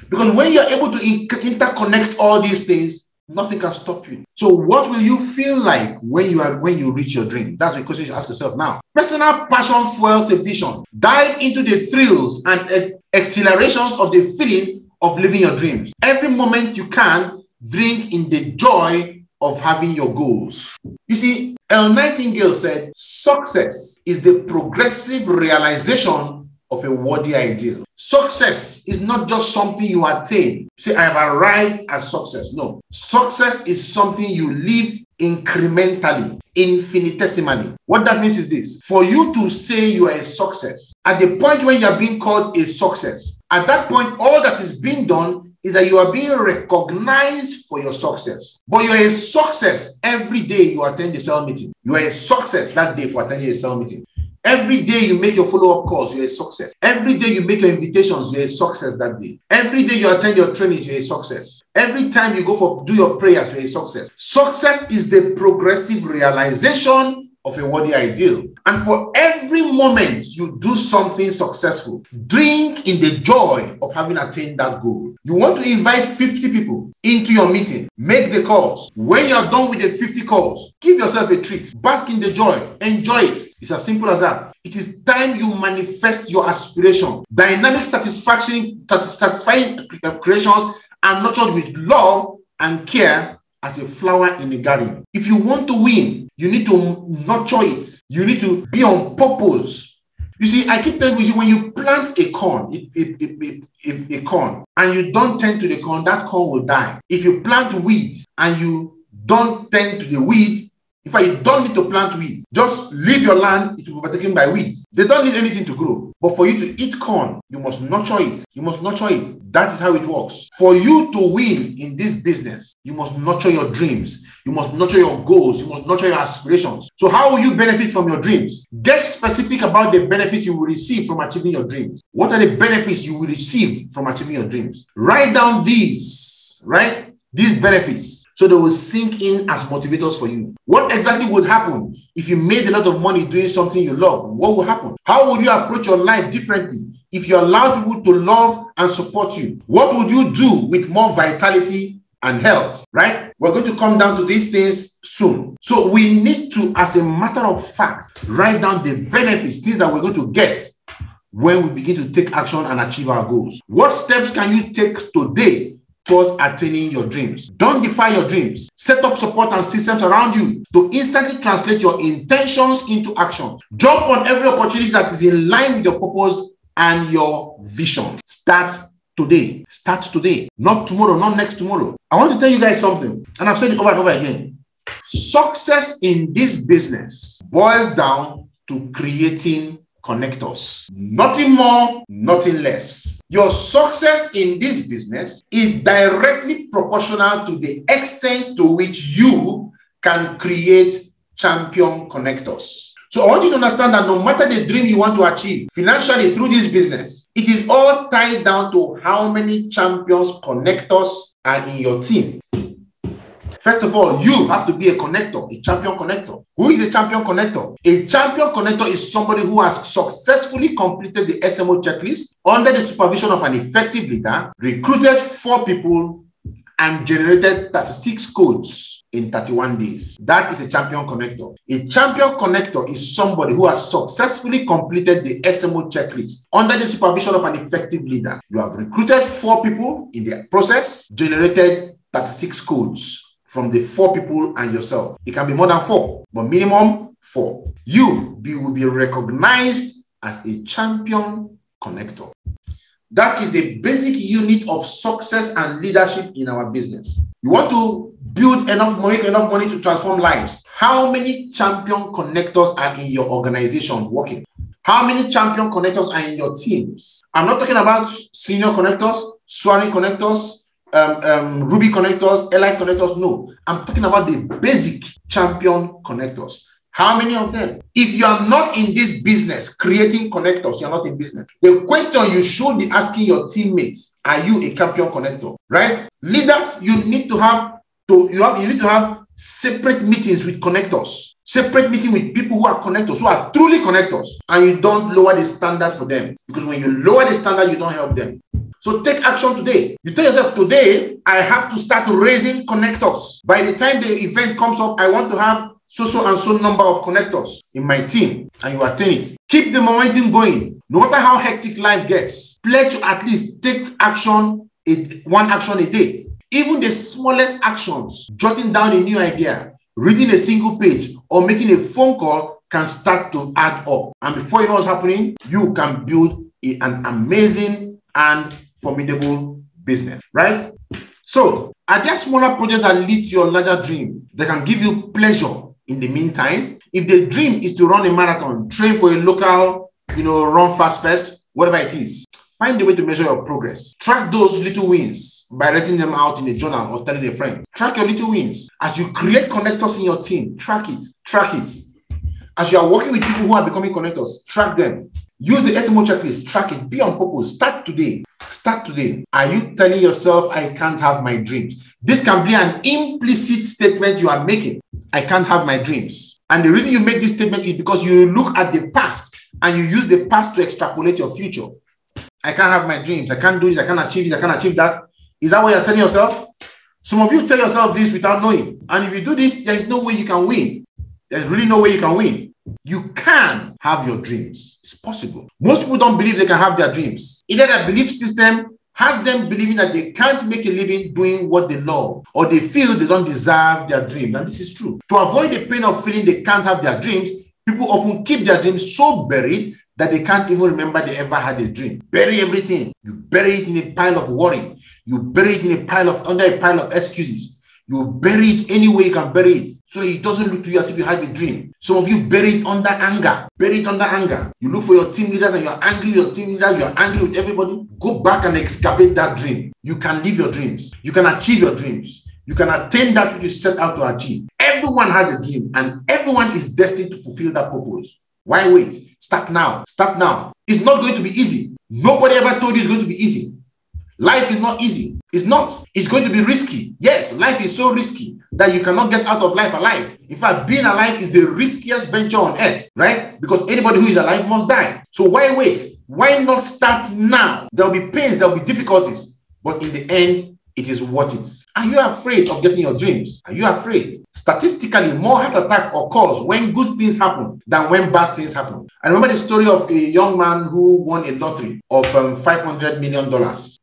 Because when you are able to interconnect all these things, nothing can stop you. So what will you feel like when you reach your dream? That's the question you should ask yourself now. Personal passion fuels a vision. Dive into the thrills and exhilarations of the feeling of living your dreams. Every moment you can, drink in the joy of having your goals. You see, Elle Nightingale said, success is the progressive realization of a worthy ideal. Success is not just something you attain. Say, I have arrived at success. No. Success is something you live incrementally, infinitesimally. What that means is this. For you to say you are a success, at the point when you are being called a success, at that point, all that is being done is that you are being recognized for your success. But you're a success every day you attend the cell meeting. You are a success that day for attending a cell meeting. Every day you make your follow-up calls, you're a success. Every day you make your invitations, you're a success that day. Every day you attend your trainings, you're a success. Every time you go do your prayers, you're a success. Success is the progressive realization of a worthy ideal. And for every moment you do something successful, drink in the joy of having attained that goal. You want to invite 50 people into your meeting, make the calls. When you are done with the 50 calls, give yourself a treat, bask in the joy, enjoy it. It's as simple as that. It is time you manifest your aspiration. Dynamic satisfying creations are nurtured with love and care as a flower in a garden. If you want to win, you need to nurture it. You need to be on purpose. You see, I keep telling you, when you plant a corn, a corn, and you don't tend to the corn, that corn will die. If you plant weeds and you don't tend to the weeds, in fact, you don't need to plant weeds. Just leave your land, it will be overtaken by weeds. They don't need anything to grow. But for you to eat corn, you must nurture it. You must nurture it. That is how it works. For you to win in this business, you must nurture your dreams. You must nurture your goals. You must nurture your aspirations. So how will you benefit from your dreams? Get specific about the benefits you will receive from achieving your dreams. What are the benefits you will receive from achieving your dreams? Write down these, right? These benefits, so they will sink in as motivators for you. What exactly would happen if you made a lot of money doing something you love? What would happen? How would you approach your life differently if you allow people to love and support you? What would you do with more vitality and health, right? We're going to come down to these things soon. So we need to, as a matter of fact, write down the benefits, things that we're going to get when we begin to take action and achieve our goals. What steps can you take today towards attaining your dreams? Don't defy your dreams. Set up support and systems around you to instantly translate your intentions into action. Jump on every opportunity that is in line with your purpose and your vision. Start today. Start today. Not tomorrow, not next tomorrow. I want to tell you guys something, and I've said it over and over again. Success in this business boils down to creating connectors. Nothing more, nothing less. Your success in this business is directly proportional to the extent to which you can create champion connectors. So I want you to understand that no matter the dream you want to achieve financially through this business, it is all tied down to how many champions connectors are in your team. First of all, you have to be a connector, a champion connector. Who is a champion connector? A champion connector is somebody who has successfully completed the SMO checklist under the supervision of an effective leader, recruited 4 people, and generated 36 codes in 31 days. That is a champion connector. A champion connector is somebody who has successfully completed the SMO checklist under the supervision of an effective leader. You have recruited 4 people in the process, generated 36 codes from the 4 people and yourself. It can be more than 4, but minimum 4. You will be recognized as a champion connector. That is the basic unit of success and leadership in our business. You want to build enough money to transform lives. How many champion connectors are in your organization working? How many champion connectors are in your teams? I'm not talking about senior connectors, soaring connectors, Ruby connectors, Elite connectors. No, I'm talking about the basic champion connectors. How many of them? If you are not in this business creating connectors, you're not in business. The question you should be asking your teammates: are you a champion connector? Right? Leaders, you need to have separate meetings with connectors, separate meeting with people who are connectors, who are truly connectors, and you don't lower the standard for them. Because when you lower the standard, you don't help them. So take action today. You tell yourself, today, I have to start raising connectors. By the time the event comes up, I want to have so and so number of connectors in my team, and you attain it. Keep the momentum going. No matter how hectic life gets, pledge to at least take action, one action a day. Even the smallest actions, jotting down a new idea, reading a single page, or making a phone call can start to add up. And before you know what's happening, you can build an amazing and formidable business, right? So, are there smaller projects that lead to your larger dream that can give you pleasure in the meantime? If the dream is to run a marathon, train for a local, run fast first, whatever it is, find a way to measure your progress. Track those little wins by writing them out in a journal or telling a friend. Track your little wins. As you create connectors in your team, track it. Track it. As you are working with people who are becoming connectors, track them. Use the SMO checklist. Track it. Be on purpose. Start today. Start today. Are you telling yourself, I can't have my dreams? This can be an implicit statement you are making. I can't have my dreams. And the reason you make this statement is because you look at the past and you use the past to extrapolate your future. I can't have my dreams. I can't do this. I can't achieve this. I can't achieve that. Is that what you're telling yourself? Some of you tell yourself this without knowing. And if you do this, there is no way you can win. There's really no way you can win. You can have your dreams. It's possible. Most people don't believe they can have their dreams. Either their belief system has them believing that they can't make a living doing what they love, or they feel they don't deserve their dreams. And this is true. To avoid the pain of feeling they can't have their dreams, people often keep their dreams so buried that they can't even remember they ever had a dream. Bury everything. You bury it in a pile of worry. You bury it in under a pile of excuses. You bury it any way you can bury it, so that it doesn't look to you as if you had a dream. Some of you bury it under anger. Bury it under anger. You look for your team leaders and you're angry with your team leaders, you're angry with everybody. Go back and excavate that dream. You can live your dreams. You can achieve your dreams. You can attain that which you set out to achieve. Everyone has a dream, and everyone is destined to fulfill that purpose. Why wait? Start now. Start now. It's not going to be easy. Nobody ever told you it's going to be easy. Life is not easy. It's not. It's going to be risky. Yes, life is so risky that you cannot get out of life alive. In fact, being alive is the riskiest venture on earth, right? Because anybody who is alive must die. So why wait? Why not start now? There will be pains, there will be difficulties, but in the end, it is worth it. Are you afraid of getting your dreams? Are you afraid? Statistically, more heart attack occurs when good things happen than when bad things happen. I remember the story of a young man who won a lottery of $500 million.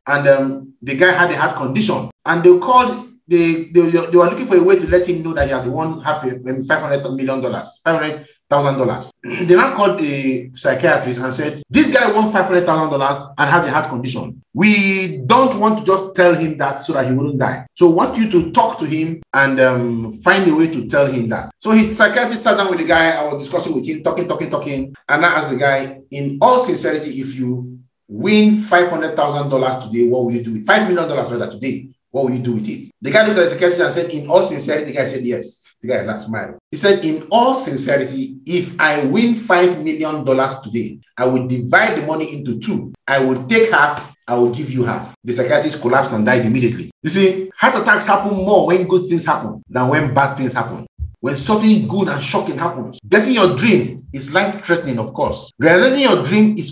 And the guy had a heart condition. And they called, they were looking for a way to let him know that he had won $500 million, $500,000. They now called the psychiatrist and said, this guy won $500,000 and has a heart condition. We don't want to just tell him that so that he wouldn't die. So we want you to talk to him and find a way to tell him that. So his psychiatrist sat down with the guy. I was discussing with him, talking. And I asked the guy, in all sincerity, if you win $500,000 today, what will you do with $5 million rather today? What will you do with it? The guy looked at the secretary and said, in all sincerity, the guy said, yes. The guy laughed, smiled. He said, in all sincerity, if I win $5 million today, I will divide the money into two. I will take half, I will give you half. The psychiatrist collapsed and died immediately. You see, heart attacks happen more when good things happen than when bad things happen. When something good and shocking happens, getting your dream is life-threatening, of course. Realizing your dream is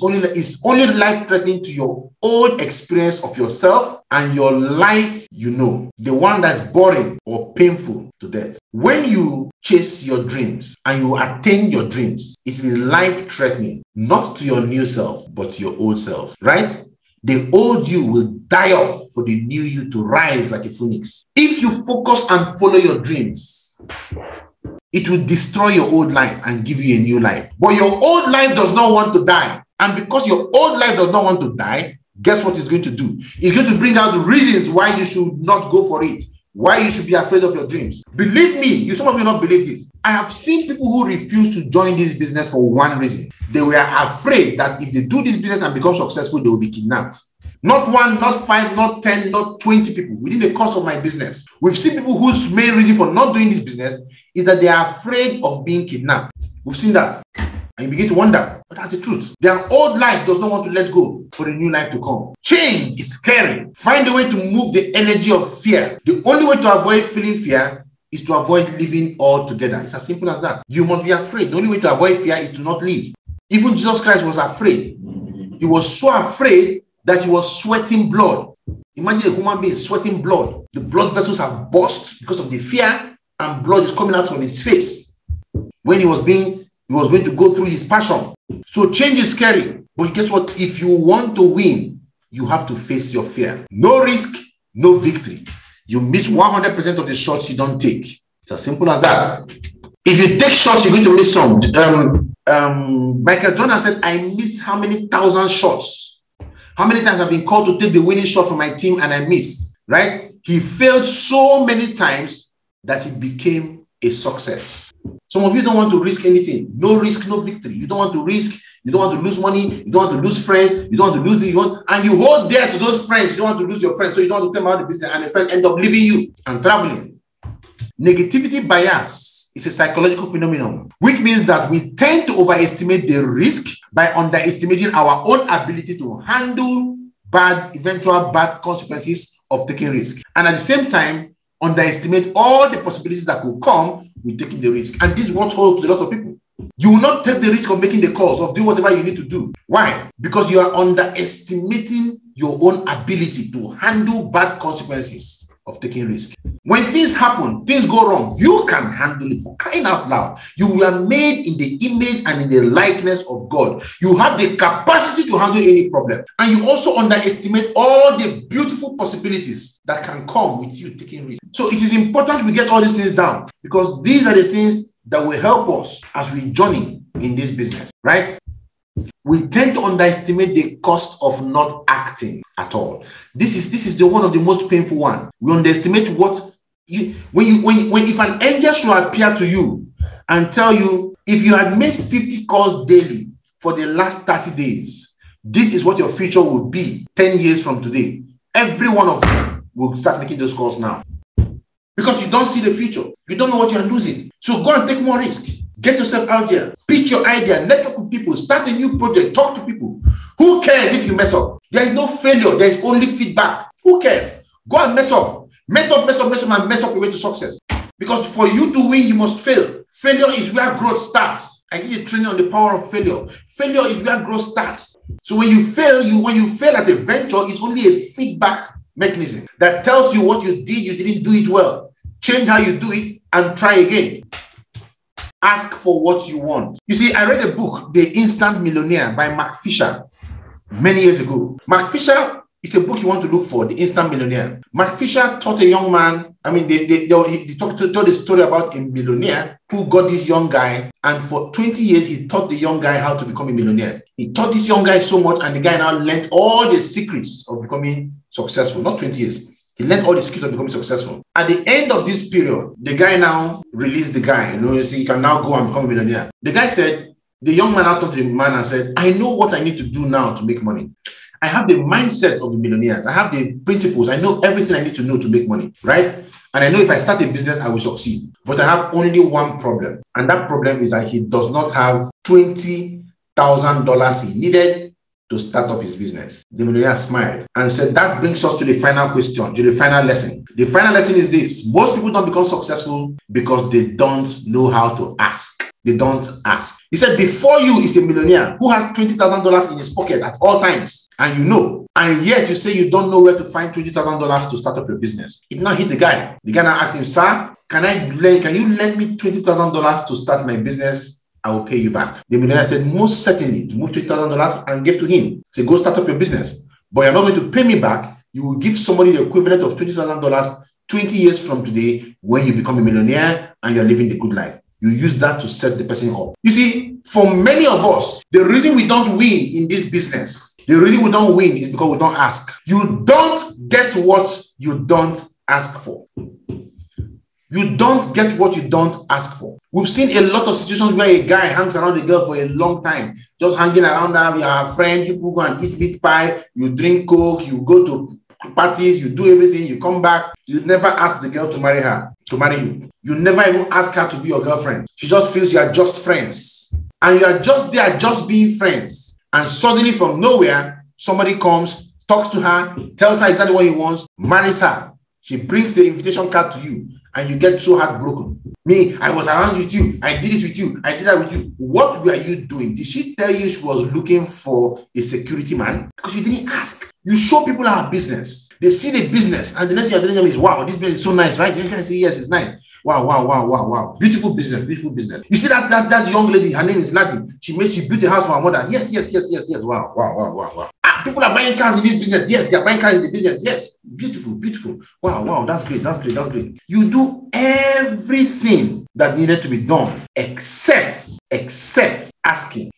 only life-threatening to your old experience of yourself and your life, the one that's boring or painful to death. When you chase your dreams and you attain your dreams, it is life-threatening, not to your new self, but to your old self, right? The old you will die off for the new you to rise like a phoenix. If you focus and follow your dreams, it will destroy your old life and give you a new life. But your old life does not want to die. And because your old life does not want to die, guess what it's going to do? It's going to bring out the reasons why you should not go for it, why you should be afraid of your dreams. Believe me, some of you not believe this. I have seen people who refuse to join this business for one reason. They were afraid that if they do this business and become successful, they will be kidnapped. Not one, not five, not 10, not 20 people within the course of my business. We've seen people whose main reason for not doing this business is that they are afraid of being kidnapped. We've seen that. And you begin to wonder, but that's the truth. Their old life does not want to let go for a new life to come. Change is scary. Find a way to move the energy of fear. The only way to avoid feeling fear is to avoid living altogether. It's as simple as that. You must be afraid. The only way to avoid fear is to not live. Even Jesus Christ was afraid. He was so afraid that he was sweating blood. Imagine a human being sweating blood. The blood vessels have burst because of the fear, and blood is coming out from his face when he was going to go through his passion. So change is scary. But guess what? If you want to win, you have to face your fear. No risk, no victory. You miss 100% of the shots you don't take. It's as simple as that. If you take shots, you're going to miss some. Michael Jordan said, I miss how many thousand shots? How many times I've been called to take the winning shot for my team and I miss, right? He failed so many times that he became a success. Some of you don't want to risk anything. No risk, no victory. You don't want to risk. You don't want to lose money. You don't want to lose friends. You don't want to lose the one. And you hold dear to those friends. You don't want to lose your friends. So you don't want to tell them about the business. And the friends end up leaving you and traveling. Negativity bias is a psychological phenomenon, which means that we tend to overestimate the risk by underestimating our own ability to handle eventual bad consequences of taking risk. And at the same time, underestimate all the possibilities that could come with taking the risk. And this is what holds a lot of people. You will not take the risk of making the calls, of doing whatever you need to do. Why? Because you are underestimating your own ability to handle bad consequences of taking risk. When things happen, things go wrong, you can handle it. For crying out loud. You were made in the image and in the likeness of God. You have the capacity to handle any problem. And you also underestimate all the beautiful possibilities that can come with you taking risk. So it is important we get all these things down, because these are the things that will help us as we journey in this business, right? We tend to underestimate the cost of not acting at all. This is the one of the most painful one. We underestimate what if an angel should appear to you and tell you, if you had made 50 calls daily for the last 30 days, this is what your future would be 10 years from today. Every one of you will start making those calls now. Because you don't see the future. You don't know what you're losing. So go and take more risk. Get yourself out there. Pitch your idea. Network with people. Start a new project. Talk to people. Who cares if you mess up? There is no failure. There is only feedback. Who cares? Go and mess up. Mess up, and mess up your way to success. Because for you to win, you must fail. Failure is where growth starts. I give you training on the power of failure. Failure is where growth starts. So when you fail at a venture, it's only a feedback mechanism that tells you what you did, you didn't do it well. Change how you do it and try again. Ask for what you want. You see, I read a book, The Instant Millionaire by Mark Fisher, many years ago. Mark Fisher is a book you want to look for, The Instant Millionaire. Mark Fisher taught a young man, he told a story about a millionaire who got this young guy, and for 20 years, he taught the young guy how to become a millionaire. He taught this young guy so much, and the guy now learned all the secrets of becoming successful. Not 20 years. He learned all the skills of becoming successful. At the end of this period, the guy now released the guy. He can now go and become a millionaire. The guy said, the young man out of the man and said, I know what I need to do now to make money. I have the mindset of the millionaires. I have the principles. I know everything I need to know to make money, right? And I know if I start a business, I will succeed. But I have only one problem. And that problem is that he does not have $20,000 he needed to start up his business. The millionaire smiled and said, that brings us to the final question, to the final lesson. The final lesson is this: most people don't become successful because they don't know how to ask. They don't ask. He said, before you is a millionaire who has $20,000 in his pocket at all times, and yet you say you don't know where to find $20,000 to start up your business. It now hit the guy. The guy now asked him, sir, can you lend me $20,000 to start my business? I will pay you back. The millionaire said, most certainly, to move $20,000 and give to him. Say, go start up your business. But you're not going to pay me back. You will give somebody the equivalent of $20,000 20 years from today when you become a millionaire and you're living the good life. You use that to set the person up. You see, for many of us, the reason we don't win in this business The reason we don't win is because we don't ask. You don't get what you don't ask for. You don't get what you don't ask for. We've seen a lot of situations where a guy hangs around a girl for a long time, just hanging around her. You are a friend, you go and eat meat pie, you drink coke, you go to parties, you do everything, you come back. You never ask the girl to marry you. You never even ask her to be your girlfriend. She just feels you are just friends. And you are just there, just being friends. And suddenly from nowhere, somebody comes, talks to her, tells her exactly what he wants, marries her. She brings the invitation card to you, and you get so heartbroken. Me, I was around with you. I did it with you. I did that with you. What were you doing? Did she tell you she was looking for a security man? Because you didn't ask. You show people our business. They see the business, and the next thing you're telling them is, wow, this business is so nice, right? You can say, yes, it's nice. Wow, wow, wow, wow, wow. Beautiful business, beautiful business. You see that young lady, her name is Ladi. She built a house for her mother. Yes. Wow, wow, wow, wow, wow. People are buying cars in this business. Yes, they are buying cars in the business. Yes, beautiful, beautiful. Wow, wow, that's great, that's great, that's great. You do everything that needed to be done except asking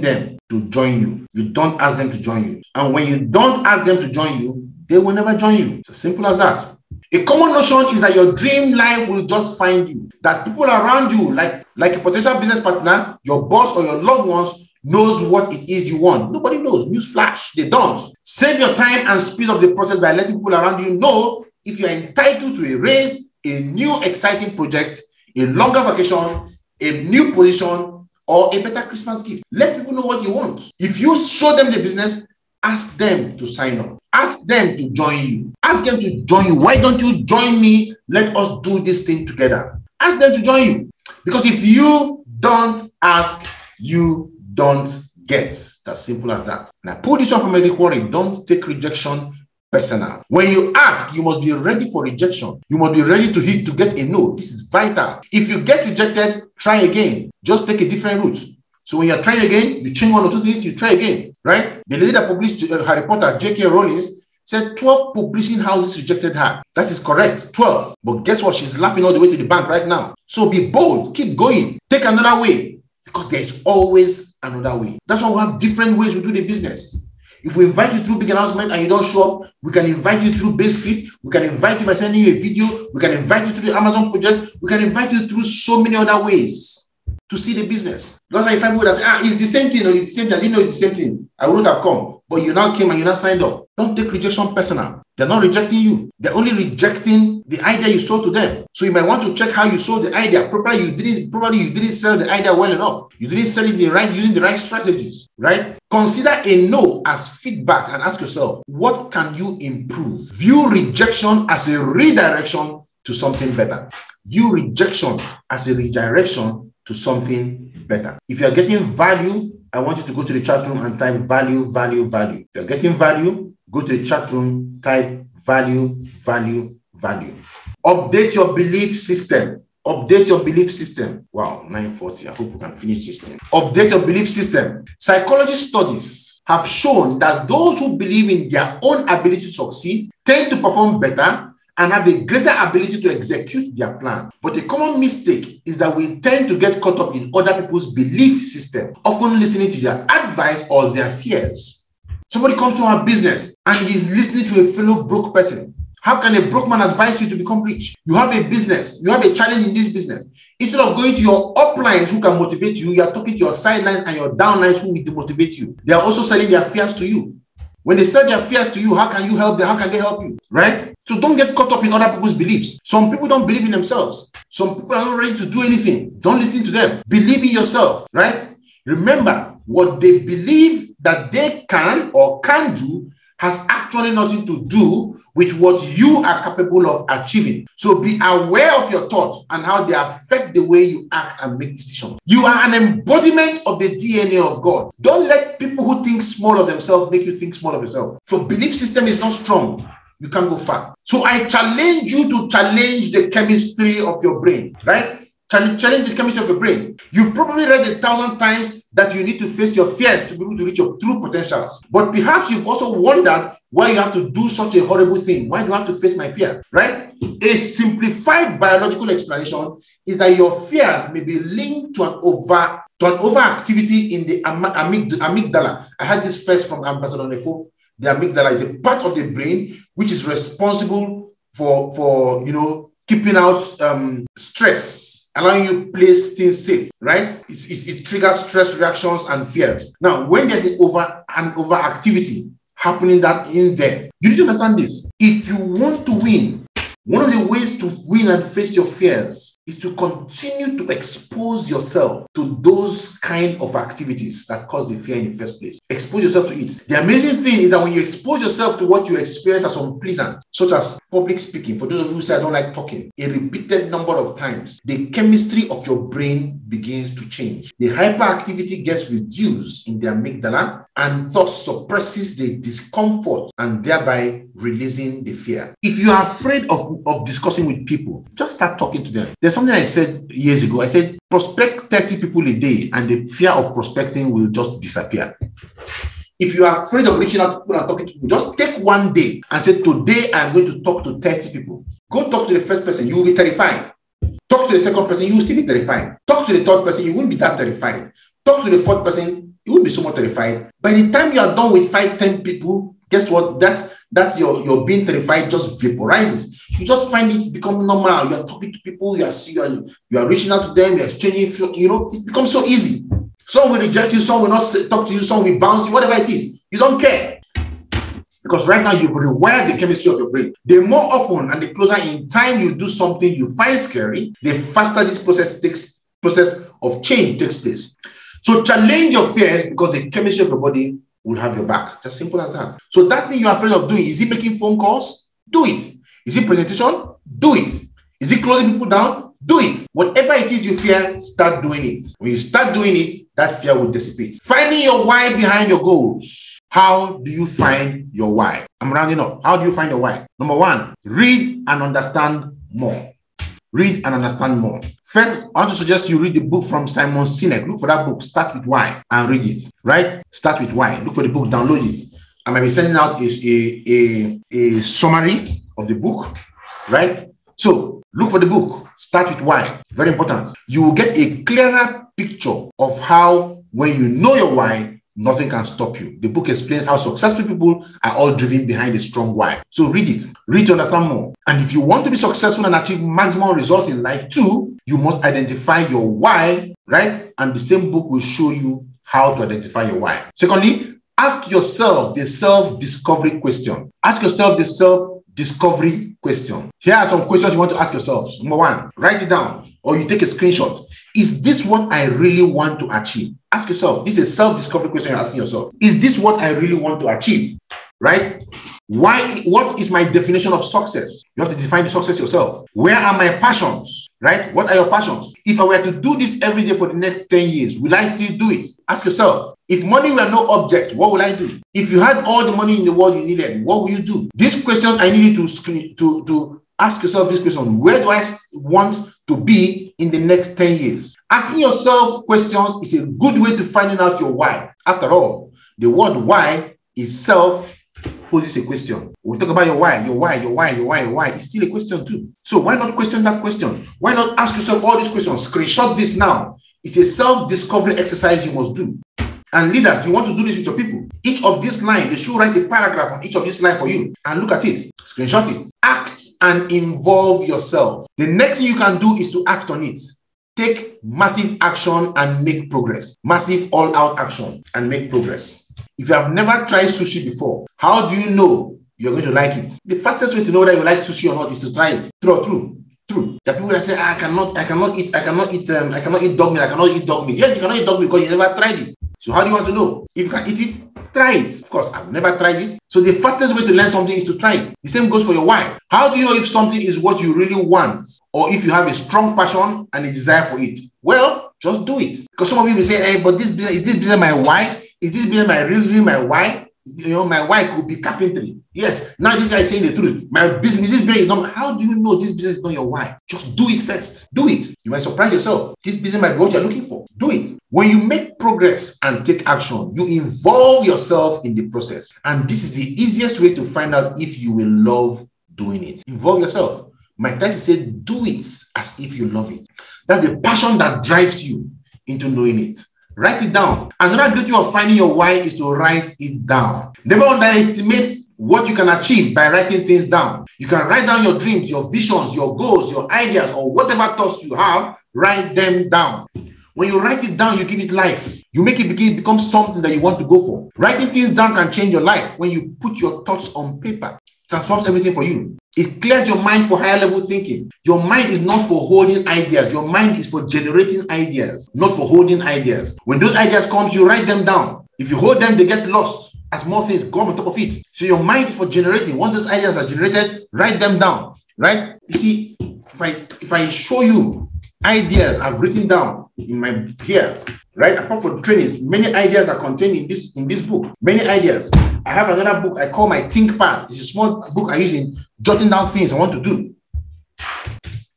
them to join you. You don't ask them to join you. And when you don't ask them to join you, they will never join you. It's as simple as that. A common notion is that your dream life will just find you. That people around you, like a potential business partner, your boss or your loved ones, knows what it is you want. Nobody knows. Newsflash, they don't. Save your time and speed up the process by letting people around you know if you are entitled to a raise, a new exciting project, a longer vacation, a new position, or a better Christmas gift. Let people know what you want. If you show them the business, ask them to sign up. Ask them to join you. Ask them to join you. Why don't you join me? Let us do this thing together. Ask them to join you. Because if you don't ask, you don't get. It's as simple as that. And I pull this one from Medic Worry. Don't take rejection personal. When you ask, you must be ready for rejection. You must be ready to get a no. This is vital. If you get rejected, try again. Just take a different route. So when you're trying again, you change one or two things, you try again, right? The lady that published Harry Potter, J.K. Rowling, said 12 publishing houses rejected her. That is correct, 12. But guess what? She's laughing all the way to the bank right now. So be bold, keep going, take another way, because there's always another way. That's why we have different ways we do the business. If we invite you through big announcement and you don't show up, we can invite you through base script. We can invite you by sending you a video. We can invite you through the Amazon project. We can invite you through so many other ways to see the business. Because if I would have said, it's the same thing, or it's the same thing, I didn't know it's the same thing, I wouldn't have come. But you now came and you now signed up. Don't take rejection personal. They're not rejecting you. They're only rejecting the idea you sold to them. So you might want to check how you sold the idea. Probably you didn't sell the idea well enough. You didn't sell it using the right strategies, right? Consider a no as feedback and ask yourself, what can you improve? View rejection as a redirection to something better. View rejection as a redirection to something better. If you're getting value, I want you to go to the chat room and type value, value, value. If you're getting value, go to the chat room, type value, value, value. Update your belief system. Update your belief system. Wow, 9:40. I hope we can finish this thing. Update your belief system. Psychology studies have shown that those who believe in their own ability to succeed tend to perform better and have a greater ability to execute their plan. But a common mistake is that we tend to get caught up in other people's belief system, often listening to their advice or their fears. Somebody comes to our business and he's listening to a fellow broke person. How can a broke man advise you to become rich? You have a business, you have a challenge in this business. Instead of going to your uplines who can motivate you, you are talking to your sidelines and your downlines who will demotivate you. They are also selling their fears to you. When they sell their fears to you, how can you help them? How can they help you? Right? So don't get caught up in other people's beliefs. Some people don't believe in themselves. Some people are not ready to do anything. Don't listen to them. Believe in yourself, right? Remember, what they believe that they can or can do has actually nothing to do with what you are capable of achieving. So be aware of your thoughts and how they affect the way you act and make decisions. You are an embodiment of the DNA of God. Don't let people who think small of themselves make you think small of yourself. If your belief system is not strong, you can't go far. So I challenge you to challenge the chemistry of your brain, right? Challenge the chemistry of your brain. You've probably read 1,000 times that you need to face your fears to be able to reach your true potentials. But perhaps you've also wondered why you have to do such a horrible thing. Why do you have to face my fear, right? A simplified biological explanation is that your fears may be linked to an to an overactivity in the amygdala. I had this first from Ambassador Nefo. The amygdala is a part of the brain which is responsible for keeping out stress, allowing you to place things safe, right? It triggers stress reactions and fears. Now, when there's an overactivity happening that in there, you need to understand this. If you want to win, one of the ways to win and face your fears is to continue to expose yourself to those kind of activities that cause the fear in the first place. Expose yourself to it. The amazing thing is that when you expose yourself to what you experience as unpleasant, such as public speaking, for those of you who say I don't like talking, a repeated number of times, the chemistry of your brain begins to change. The hyperactivity gets reduced in the amygdala and thus suppresses the discomfort and thereby releasing the fear. If you are afraid of discussing with people, just start talking to them. There's something I said years ago. I said, prospect 30 people a day and the fear of prospecting will just disappear. If you are afraid of reaching out to people and talking to people, just take one day and say, today I'm going to talk to 30 people. Go talk to the first person, you will be terrified. Talk to the second person, you will still be terrified. Talk to the third person, you won't be that terrified. Talk to the fourth person, you won't be so much terrified. By the time you are done with 5-10 people, guess what? That your being terrified just vaporizes. You just find it become normal. You are talking to people, you are reaching out to them, you are exchanging, it becomes so easy. Some will reject you, some will not talk to you, some will bounce you, whatever it is. You don't care. Because right now you've rewired the chemistry of your brain. The more often and the closer in time you do something you find scary, the faster this process of change takes place. So challenge your fears because the chemistry of your body will have your back. It's as simple as that. So that thing you're afraid of doing, is it making phone calls? Do it. Is it presentation? Do it. Is it closing people down? Do it. Whatever it is you fear, start doing it. When you start doing it, that fear will dissipate. Finding your why behind your goals. How do you find your why? I'm rounding up. How do you find your why? Number one, read and understand more. Read and understand more. First, I want to suggest you read the book from Simon Sinek. Look for that book. Start with why and read it. Right? Start with why. Look for the book. Download it. I might be sending out a summary of the book. Right? So look for the book. Start with why. Very important. You will get a clearer picture of how, when you know your why, nothing can stop you. The book explains how successful people are all driven behind a strong why. So read it. Read to understand more. And if you want to be successful and achieve maximum results in life too, you must identify your why, right? And the same book will show you how to identify your why. Secondly, ask yourself the self-discovery question. Ask yourself the self-discovery question. Here are some questions you want to ask yourself. Number one, write it down or you take a screenshot. Is this what I really want to achieve? Ask yourself. This is a self-discovery question you're asking yourself. Is this what I really want to achieve? Right? Why? What is my definition of success? You have to define the success yourself. Where are my passions? Right? What are your passions? If I were to do this every day for the next 10 years, will I still do it? Ask yourself. If money were no object, what will I do? If you had all the money in the world you needed, what will you do? These questions, I need you to ask yourself this question. Where do I want to be in the next 10 years? Asking yourself questions is a good way to finding out your why. After all, the word why itself poses a question. When we talk about your why is still a question too. So why not question that question? Why not ask yourself all these questions? Screenshot this now. It's a self-discovery exercise you must do. And leaders, you want to do this with your people. Each of these lines, they should write a paragraph on each of these lines for you. And look at it. Screenshot it. Act and involve yourself. The next thing you can do is to act on it. Take massive action and make progress. Massive all-out action and make progress. If you have never tried sushi before, how do you know you're going to like it? The fastest way to know whether you like sushi or not is to try it. True. There are people that say, I cannot eat dog meat, I cannot eat dog meat. Yes, you cannot eat dog meat because you never tried it. So how do you want to know? If you can eat it, try it. Of course, I've never tried it. So the fastest way to learn something is to try it. The same goes for your why. How do you know if something is what you really want or if you have a strong passion and a desire for it? Well, just do it. Because some of you will say, hey, but is this business my why? Is this business really my why? My why could be carpentry. Yes, now this guy is saying the truth. My business, this business is not. How do you know this business is not your why? Just do it first. Do it. You might surprise yourself. This business might be what you're looking for. Do it. When you make progress and take action, you involve yourself in the process. And this is the easiest way to find out if you will love doing it. Involve yourself. Mike Tyson said, do it as if you love it. That's the passion that drives you. into knowing it. Write it down. Another great way of finding your why is to write it down. Never underestimate what you can achieve by writing things down. You can write down your dreams, your visions, your goals, your ideas, or whatever thoughts you have. Write them down. When you write it down, you give it life. You make it become something that you want to go for. Writing things down can change your life. When you put your thoughts on paper, it transforms everything for you. It clears your mind for higher level thinking. Your mind is not for holding ideas. Your mind is for generating ideas, not for holding ideas. When those ideas come, you write them down. If you hold them, they get lost as more things come on top of it. So your mind is for generating. Once those ideas are generated, write them down, right? You see, if I show you ideas I've written down in my here, right? Apart from trainings, many ideas are contained in this book. Many ideas. I have another book I call my ThinkPad. It's a small book I use in jotting down things I want to do.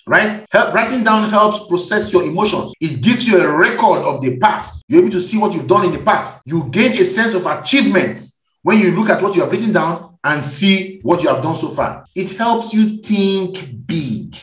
Right? Writing down helps process your emotions. It gives you a record of the past. You're able to see what you've done in the past. You gain a sense of achievement when you look at what you have written down and see what you have done so far. It helps you think big.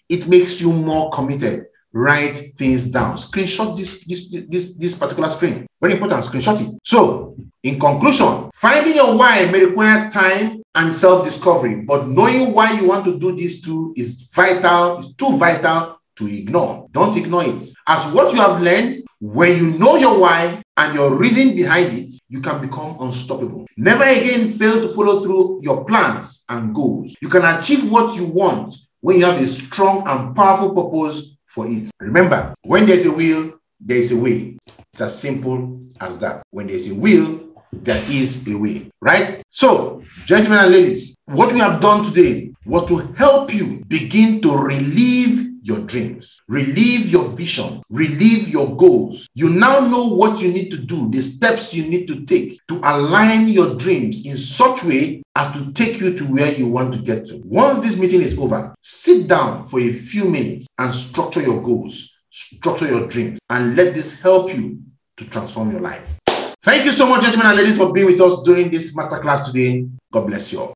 It makes you more committed. Write things down. Screenshot this particular screen. Very important. Screenshot it. So, in conclusion, finding your why may require time and self-discovery, but knowing why you want to do these two is vital. It's too vital to ignore. Don't ignore it. As what you have learned, when you know your why and your reason behind it, you can become unstoppable. Never again fail to follow through your plans and goals. You can achieve what you want when you have a strong and powerful purpose for it. Remember, when there's a will, there is a way. It's as simple as that. When there's a will, there is a way, right? So, gentlemen and ladies, what we have done today was to help you begin to relive your dreams, relive your vision, relive your goals. You now know what you need to do, the steps you need to take to align your dreams in such a way as to take you to where you want to get to. Once this meeting is over, sit down for a few minutes and structure your goals, structure your dreams, and let this help you to transform your life. Thank you so much, gentlemen and ladies, for being with us during this masterclass today. God bless you all.